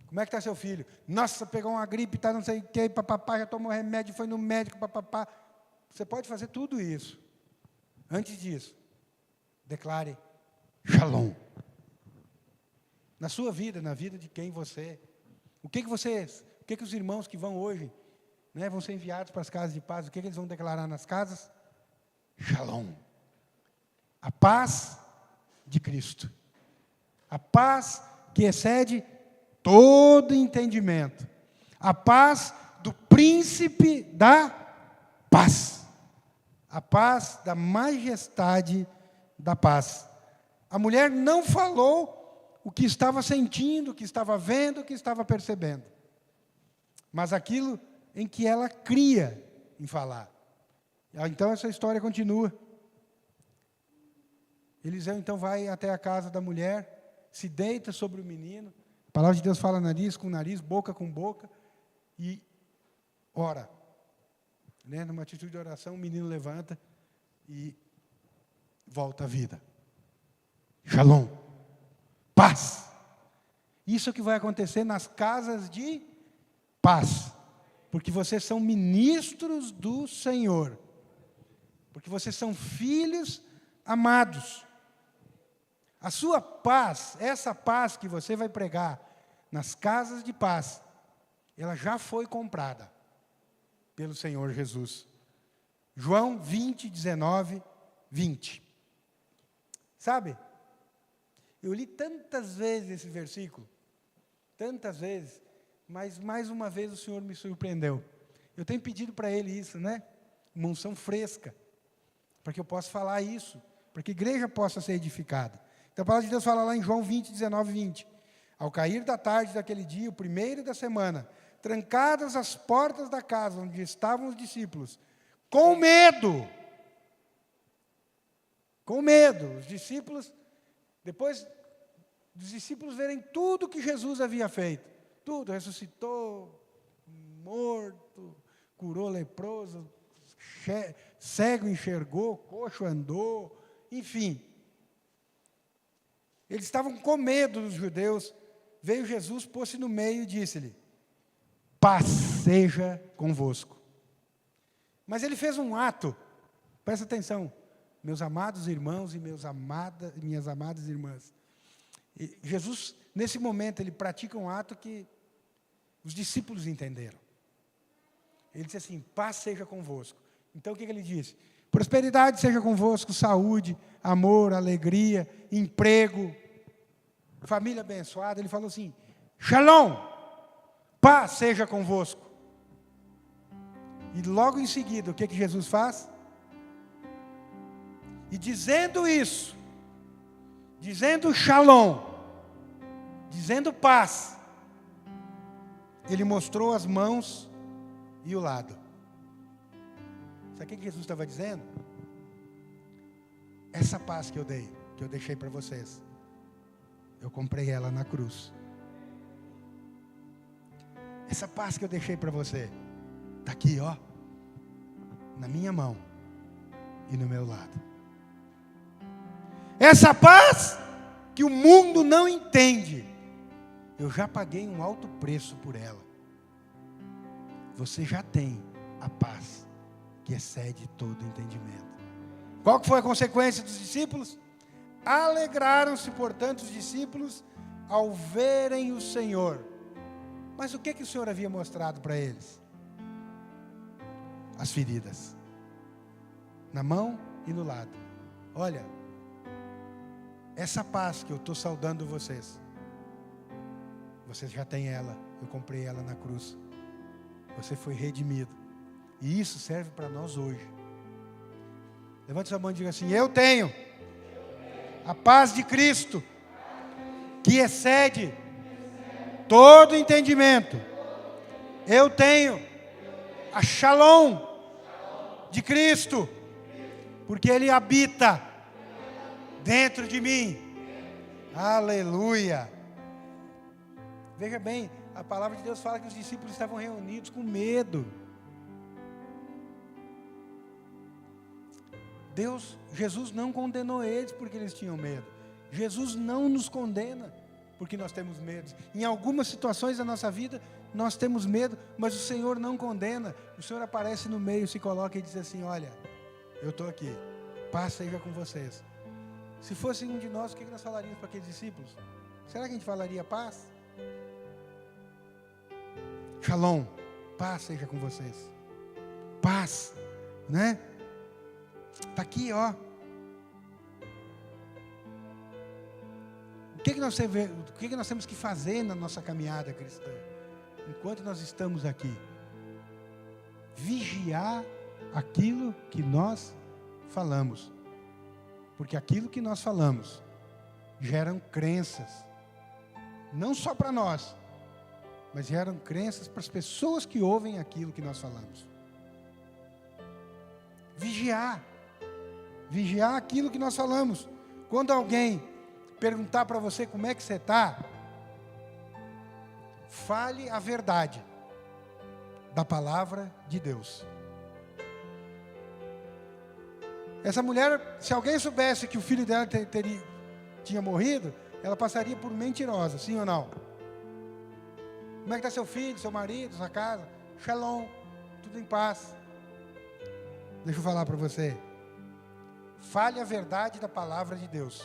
Como é que está seu filho? Nossa, pegou uma gripe, tá não sei o quê, papapá, já tomou remédio, foi no médico, papapá. Você pode fazer tudo isso. Antes disso, declare shalom. Na sua vida, na vida de quem você... O que os irmãos que vão hoje, né, vão ser enviados para as casas de paz, o que eles vão declarar nas casas? Shalom. A paz de Cristo. A paz que excede todo entendimento. A paz do príncipe da paz. A paz da majestade da paz. A mulher não falou o que estava sentindo, o que estava vendo, o que estava percebendo. Mas aquilo em que ela cria em falar. Então essa história continua. Eliseu então vai até a casa da mulher, se deita sobre o menino. A palavra de Deus fala nariz com nariz, boca com boca, e ora. Né? Numa atitude de oração, o menino levanta e volta à vida. Shalom. Paz. Isso é o que vai acontecer nas casas de paz. Porque vocês são ministros do Senhor. Porque vocês são filhos amados. A sua paz, essa paz que você vai pregar nas casas de paz, ela já foi comprada pelo Senhor Jesus. João 20, 19, 20. Sabe? Eu li tantas vezes esse versículo, tantas vezes, mas mais uma vez o Senhor me surpreendeu. Eu tenho pedido para Ele isso, né? Uma unção fresca, para que eu possa falar isso, para que a igreja possa ser edificada. Então a palavra de Deus fala lá em João 20, 19, 20. Ao cair da tarde daquele dia, o primeiro da semana, trancadas as portas da casa onde estavam os discípulos, com medo, os discípulos, depois dos discípulos verem tudo que Jesus havia feito. Tudo, ressuscitou, morto, curou leproso, cego enxergou, coxo andou, enfim. Eles estavam com medo dos judeus. Veio Jesus, pôs-se no meio e disse-lhe: paz seja convosco. Mas ele fez um ato, presta atenção, meus amados irmãos e minhas amadas irmãs. E Jesus, nesse momento, ele pratica um ato que os discípulos entenderam. Ele disse assim: paz seja convosco. Então o que ele disse? Prosperidade seja convosco, saúde, amor, alegria, emprego, família abençoada. Ele falou assim: Shalom, paz seja convosco. E logo em seguida, o que Jesus faz? E dizendo isso, dizendo Shalom, dizendo paz, ele mostrou as mãos e o lado. Sabe o que Jesus estava dizendo? Essa paz que eu dei, que eu deixei para vocês, eu comprei ela na cruz. Essa paz que eu deixei para você, está aqui, ó, na minha mão e no meu lado. Essa paz que o mundo não entende, eu já paguei um alto preço por ela. Você já tem a paz que excede todo entendimento. Qual que foi a consequência dos discípulos? Alegraram-se, portanto, os discípulos ao verem o Senhor. Mas o que o Senhor havia mostrado para eles? As feridas, na mão e no lado. Olha, essa paz que eu estou saudando vocês já têm ela, eu comprei ela na cruz. Você foi redimido. E isso serve para nós hoje. Levante sua mão e diga assim: eu tenho a paz de Cristo, que excede todo entendimento. Eu tenho a Shalom de Cristo, porque Ele habita dentro de mim. Aleluia. Veja bem, a palavra de Deus fala que os discípulos estavam reunidos com medo. Jesus não condenou eles porque eles tinham medo. Jesus não nos condena porque nós temos medo. Em algumas situações da nossa vida, nós temos medo, mas o Senhor não condena. O Senhor aparece no meio, se coloca e diz assim: olha, eu estou aqui, paz seja com vocês. Se fosse um de nós, o que nós falaríamos para aqueles discípulos? Será que a gente falaria paz? Shalom, paz seja com vocês. Paz, né? Está aqui, ó. O que nós temos que fazer na nossa caminhada cristã? Enquanto nós estamos aqui, vigiar aquilo que nós falamos. Porque aquilo que nós falamos geram crenças, não só para nós, mas geram crenças para as pessoas que ouvem aquilo que nós falamos. Vigiar aquilo que nós falamos. Quando alguém perguntar para você como é que você está, fale a verdade da palavra de Deus. Essa mulher, se alguém soubesse que o filho dela tinha morrido, ela passaria por mentirosa, sim ou não? Como é que está seu filho, seu marido, sua casa? Shalom, tudo em paz. Deixa eu falar para você. Fale a verdade da palavra de Deus.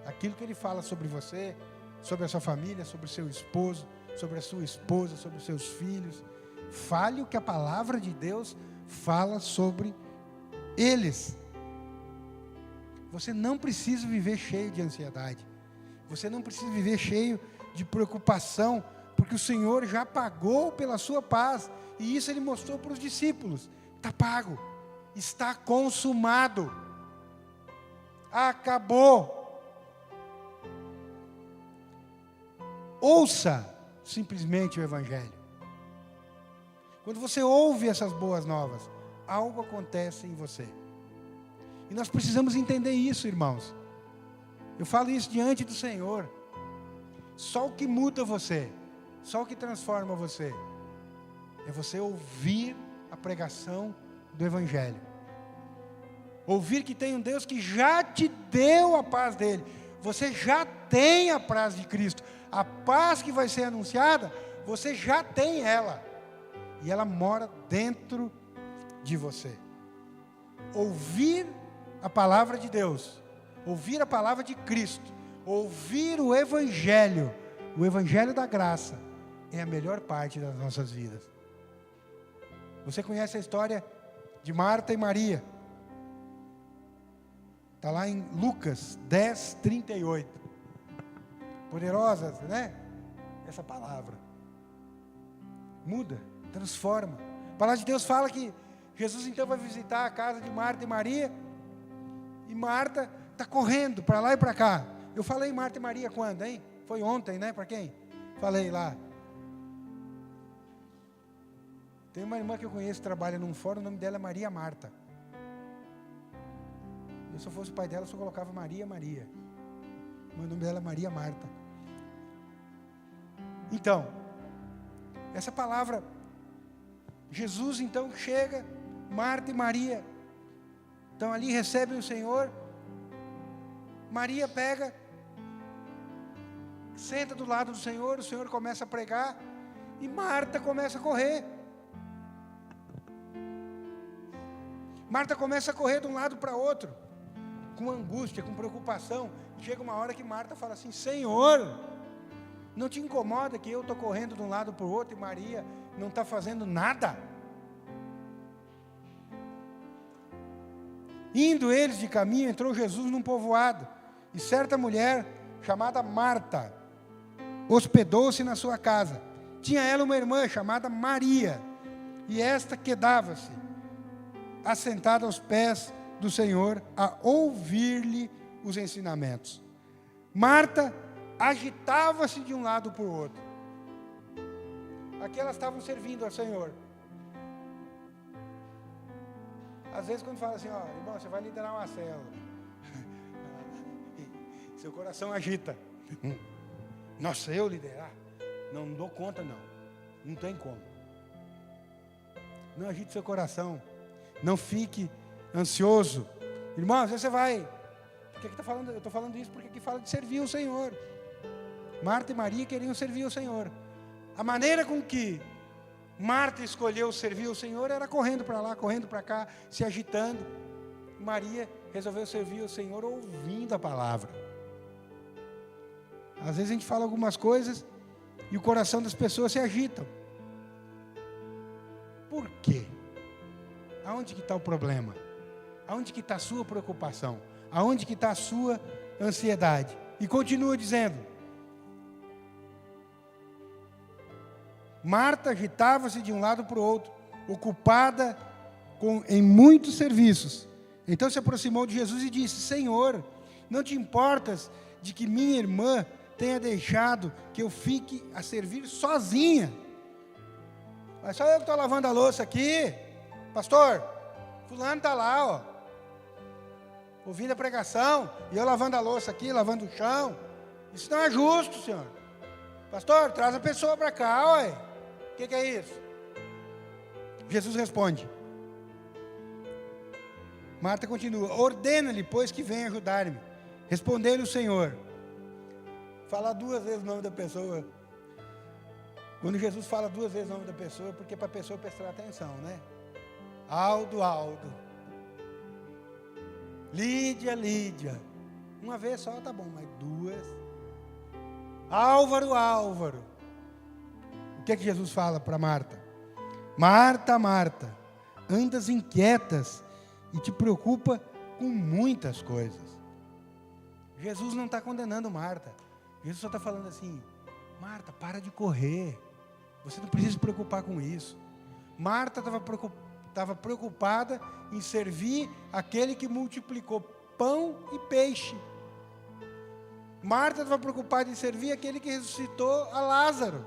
Aquilo que Ele fala sobre você, sobre a sua família, sobre o seu esposo, sobre a sua esposa, sobre os seus filhos. Fale o que a palavra de Deus fala sobre eles. Você não precisa viver cheio de ansiedade. Você não precisa viver cheio de preocupação, porque o Senhor já pagou pela sua paz. E isso Ele mostrou para os discípulos. Está pago. Está consumado. Acabou. Ouça simplesmente o Evangelho. Quando você ouve essas boas novas, algo acontece em você. E nós precisamos entender isso, irmãos. Eu falo isso diante do Senhor. Só o que muda você, só o que transforma você, é você ouvir a pregação do Evangelho. Ouvir que tem um Deus que já te deu a paz dele. Você já tem a paz de Cristo. A paz que vai ser anunciada, você já tem ela. E ela mora dentro de você. Ouvir a palavra de Deus, ouvir a palavra de Cristo, ouvir o Evangelho da graça, é a melhor parte das nossas vidas. Você conhece a história de Marta e Maria? Está lá em Lucas 10, 38. Poderosa, né? Essa palavra. Muda, transforma. A palavra de Deus fala que Jesus então vai visitar a casa de Marta e Maria. E Marta está correndo para lá e para cá. Eu falei Marta e Maria quando, hein? Foi ontem, né? Para quem? Falei lá. Tem uma irmã que eu conheço que trabalha num fórum, o nome dela é Maria Marta. Se eu fosse o pai dela, eu só colocava Maria. Mas o nome dela é Maria Marta. Então, essa palavra, Jesus então chega, Marta e Maria estão ali, recebem o Senhor. Maria pega, senta do lado do Senhor, o Senhor começa a pregar, e Marta começa a correr. Marta começa a correr de um lado para outro, com angústia, com preocupação. Chega uma hora que Marta fala assim: Senhor, não te incomoda que eu estou correndo de um lado para o outro e Maria não está fazendo nada? Indo eles de caminho, entrou Jesus num povoado, e certa mulher, chamada Marta, hospedou-se na sua casa. Tinha ela uma irmã chamada Maria, e esta quedava-se assentada aos pés do Senhor, a ouvir-lhe os ensinamentos. Marta agitava-se de um lado para o outro. Aqui elas estavam servindo ao Senhor. Às vezes quando fala assim, ó, irmão, você vai liderar uma célula, seu coração agita. Nossa, eu liderar? Não dou conta não. Não tem como. Não agite seu coração. Não fique ansioso. Irmão, às vezes você vai. Por que está falando? Eu estou falando isso porque aqui fala de servir o Senhor. Marta e Maria queriam servir o Senhor. A maneira com que Marta escolheu servir o Senhor era correndo para lá, correndo para cá, se agitando. Maria resolveu servir o Senhor ouvindo a palavra. Às vezes a gente fala algumas coisas e o coração das pessoas se agitam. Por quê? Aonde que está o problema? Aonde que está a sua preocupação? Aonde que está a sua ansiedade? E continua dizendo: Marta agitava-se de um lado para o outro, ocupada em muitos serviços. Então se aproximou de Jesus e disse: Senhor, não te importas de que minha irmã tenha deixado que eu fique a servir sozinha? Mas só eu que estou lavando a louça aqui. Pastor, fulano está lá, ó, ouvindo a pregação, e eu lavando a louça aqui, lavando o chão. Isso não é justo, Senhor. Pastor, traz a pessoa para cá, ué. O que é isso? Jesus responde. Marta continua: ordena-lhe, pois, que venha ajudar-me. Respondeu-lhe o Senhor. Falar duas vezes o nome da pessoa. Quando Jesus fala duas vezes o nome da pessoa, porque para a pessoa prestar atenção, né? Aldo. Lídia. Uma vez só tá bom, mas duas. Álvaro. O que é que Jesus fala para Marta? Marta, andas inquietas e te preocupa com muitas coisas. Jesus não está condenando Marta. Jesus só está falando assim: Marta, para de correr. Você não precisa se preocupar com isso. Marta estava preocupada em servir aquele que multiplicou pão e peixe. Marta estava preocupada em servir aquele que ressuscitou a Lázaro.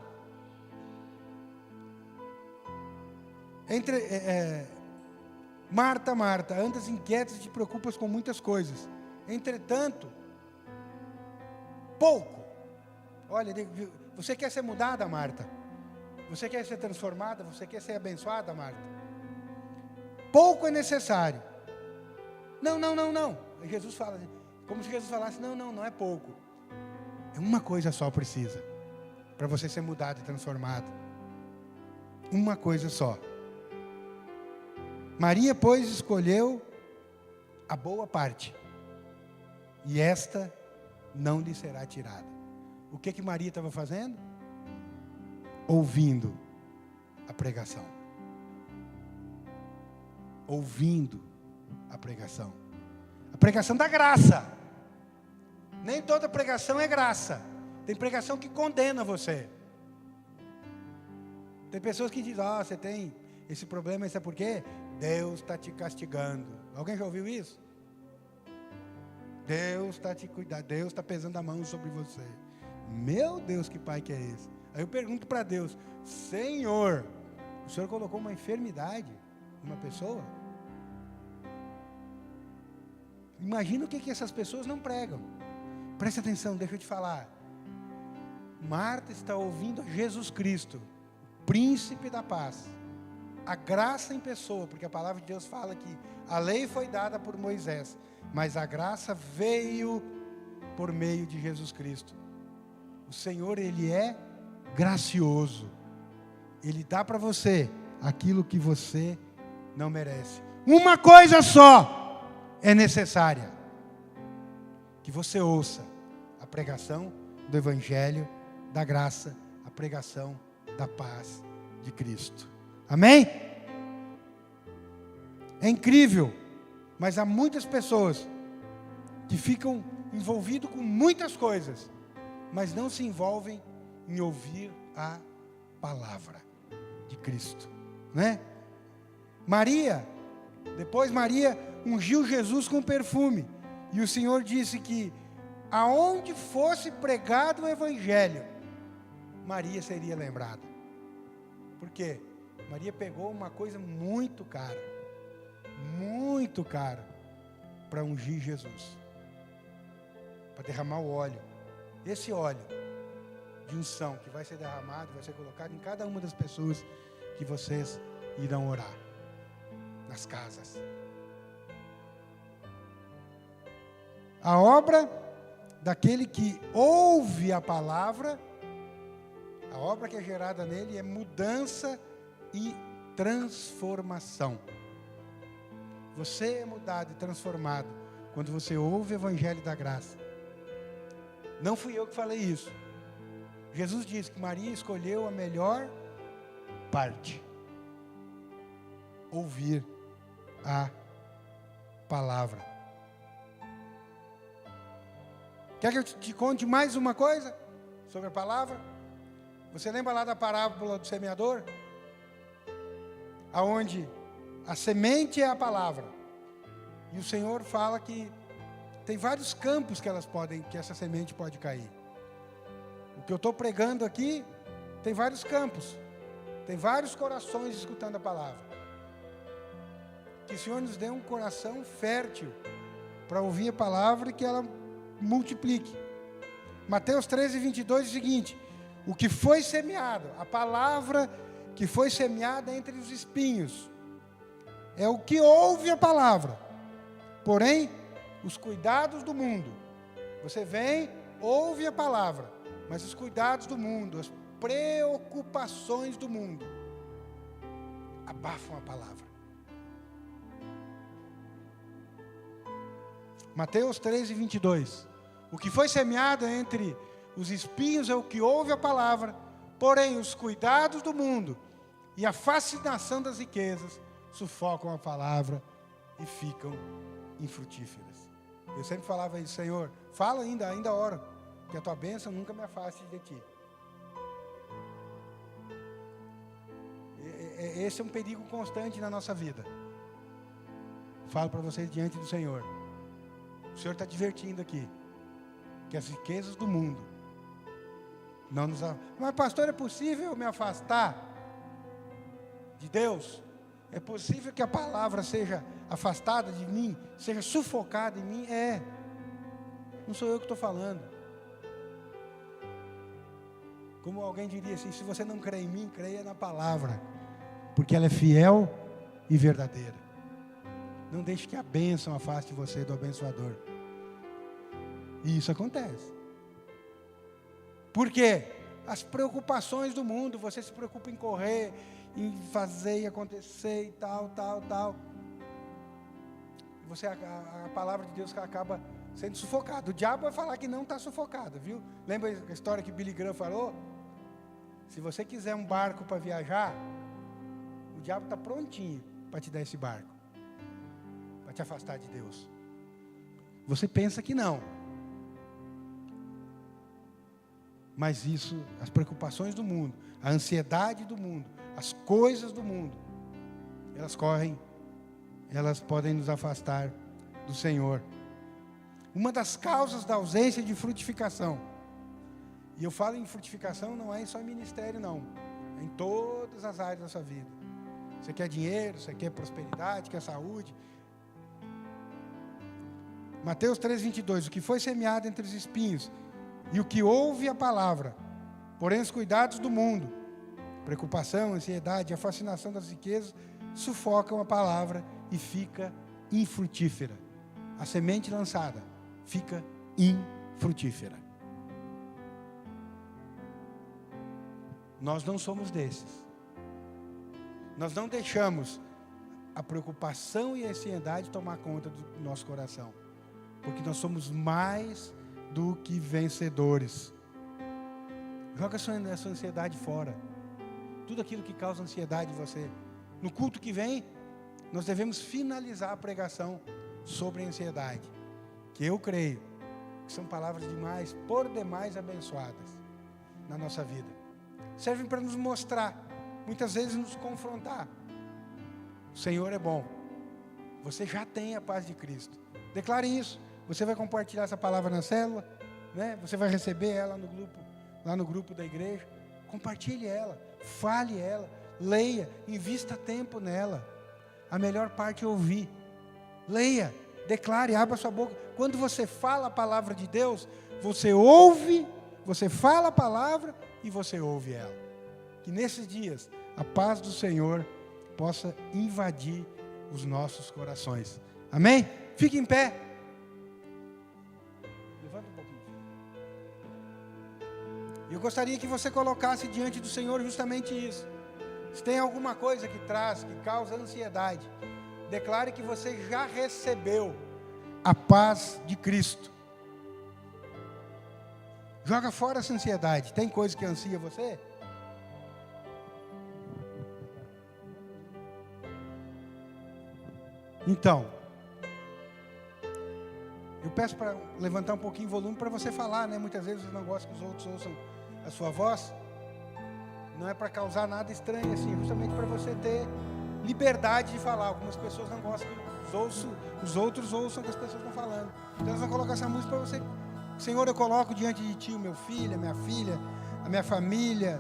Marta, andas inquietas e te preocupas com muitas coisas. Entretanto, pouco Olha, você quer ser mudada, Marta? Você quer ser transformada? Você quer ser abençoada, Marta? Pouco é necessário. Não. Jesus fala, como se Jesus falasse, não é pouco. É uma coisa só precisa, para você ser mudado e transformado. Uma coisa só. Maria, pois, escolheu a boa parte, e esta não lhe será tirada. O que Maria estava fazendo? Ouvindo a pregação. Ouvindo a pregação. A pregação da graça. Nem toda pregação é graça. Tem pregação que condena você. Tem pessoas que dizem, você tem esse problema, isso é porque Deus está te castigando. Alguém já ouviu isso? Deus está te cuidando, Deus está pesando a mão sobre você. Meu Deus, que pai que é esse? Aí eu pergunto para Deus, Senhor, o Senhor colocou uma enfermidade numa pessoa? Imagina o que essas pessoas não pregam. Presta atenção, deixa eu te falar. Marta está ouvindo Jesus Cristo, príncipe da paz, a graça em pessoa, porque a palavra de Deus fala que a lei foi dada por Moisés, mas a graça veio por meio de Jesus Cristo. O Senhor, Ele é gracioso. Ele dá para você aquilo que você não merece. Uma coisa só é necessária: que você ouça a pregação do Evangelho da graça, a pregação da paz de Cristo. Amém? É incrível, mas há muitas pessoas que ficam envolvidas com muitas coisas, mas não se envolvem em ouvir a palavra de Cristo, né? Depois Maria ungiu Jesus com perfume, e o Senhor disse que aonde fosse pregado o Evangelho, Maria seria lembrada. Por quê? Maria pegou uma coisa muito cara, para ungir Jesus, para derramar o óleo. Esse óleo de unção que vai ser derramado, vai ser colocado em cada uma das pessoas que vocês irão orar, nas casas. A obra daquele que ouve a palavra, a obra que é gerada nele é mudança e transformação. Você é mudado e transformado quando você ouve o Evangelho da graça. Não fui eu que falei isso. Jesus disse que Maria escolheu a melhor parte: ouvir a palavra. Quer que eu te conte mais uma coisa sobre a palavra? Você lembra lá da parábola do semeador? Aonde a semente é a palavra. E o Senhor fala que tem vários campos que essa semente pode cair. O que eu estou pregando aqui, tem vários campos. Tem vários corações escutando a palavra. Que o Senhor nos dê um coração fértil para ouvir a palavra e que ela multiplique. Mateus 13:22 diz o seguinte: o que foi semeado, a palavra que foi semeada entre os espinhos, é o que ouve a palavra. Porém, os cuidados do mundo, você vem, ouve a palavra, mas os cuidados do mundo, as preocupações do mundo, abafam a palavra. Mateus 13:22. O que foi semeado entre os espinhos é o que ouve a palavra, porém os cuidados do mundo e a fascinação das riquezas sufocam a palavra e ficam infrutíferas. Eu sempre falava isso: Senhor, fala ainda oro, que a tua bênção nunca me afaste de ti. Esse é um perigo constante na nossa vida. Falo para vocês diante do Senhor. O Senhor está advertindo aqui que as riquezas do mundo não nos... Mas pastor, é possível me afastar de Deus? É possível que a palavra seja afastada de mim, seja sufocada em mim? Não sou eu que estou falando. Como alguém diria assim, se você não crê em mim, creia na palavra, porque ela é fiel e verdadeira. Não deixe que a bênção afaste você do abençoador. E isso acontece. Por quê? As preocupações do mundo, você se preocupa em correr, em fazer e acontecer e tal. Você, a palavra de Deus acaba sendo sufocada. O diabo vai falar que não está sufocado, viu? Lembra a história que Billy Graham falou? Se você quiser um barco para viajar, o diabo está prontinho para te dar esse barco, para te afastar de Deus. Você pensa que não. Mas isso, as preocupações do mundo, a ansiedade do mundo, as coisas do mundo, elas podem nos afastar do Senhor. Uma das causas da ausência de frutificação, e eu falo em frutificação não é só em ministério não, é em todas as áreas da sua vida. Você quer dinheiro, você quer prosperidade, quer saúde. Mateus 3:22, o que foi semeado entre os espinhos, e o que ouve a palavra, porém os cuidados do mundo, preocupação, ansiedade, a fascinação das riquezas, sufocam a palavra e fica infrutífera. A semente lançada fica infrutífera. Nós não somos desses. Nós não deixamos a preocupação e a ansiedade tomar conta do nosso coração, porque nós somos mais do que vencedores. Joga a sua ansiedade fora. Tudo aquilo que causa ansiedade em você. No culto que vem, nós devemos finalizar a pregação sobre a ansiedade, que eu creio que são palavras demais, por demais abençoadas na nossa vida. Servem para nos mostrar, muitas vezes nos confrontar. O Senhor é bom. Você já tem a paz de Cristo. Declare isso. Você vai compartilhar essa palavra na célula, né? Você vai receber ela lá no grupo da igreja. Compartilhe ela, fale ela, leia, invista tempo nela. A melhor parte é ouvir. Leia, declare, abra sua boca. Quando você fala a palavra de Deus, você ouve, você fala a palavra e você ouve ela. Que nesses dias a paz do Senhor possa invadir os nossos corações. Amém? Fique em pé. Levanta um pouquinho. Eu gostaria que você colocasse diante do Senhor justamente isso. Se tem alguma coisa que causa ansiedade, declare que você já recebeu a paz de Cristo. Joga fora essa ansiedade. Tem coisa que ansia você? Então, eu peço para levantar um pouquinho o volume para você falar, né? Muitas vezes você não gosta que os outros ouçam a sua voz. Não é para causar nada estranho assim, justamente para você ter liberdade de falar. Algumas pessoas não gostam que os outros ouçam o que as pessoas estão falando. Então elas vão colocar essa música para você. Senhor, eu coloco diante de Ti o meu filho, a minha filha, a minha família,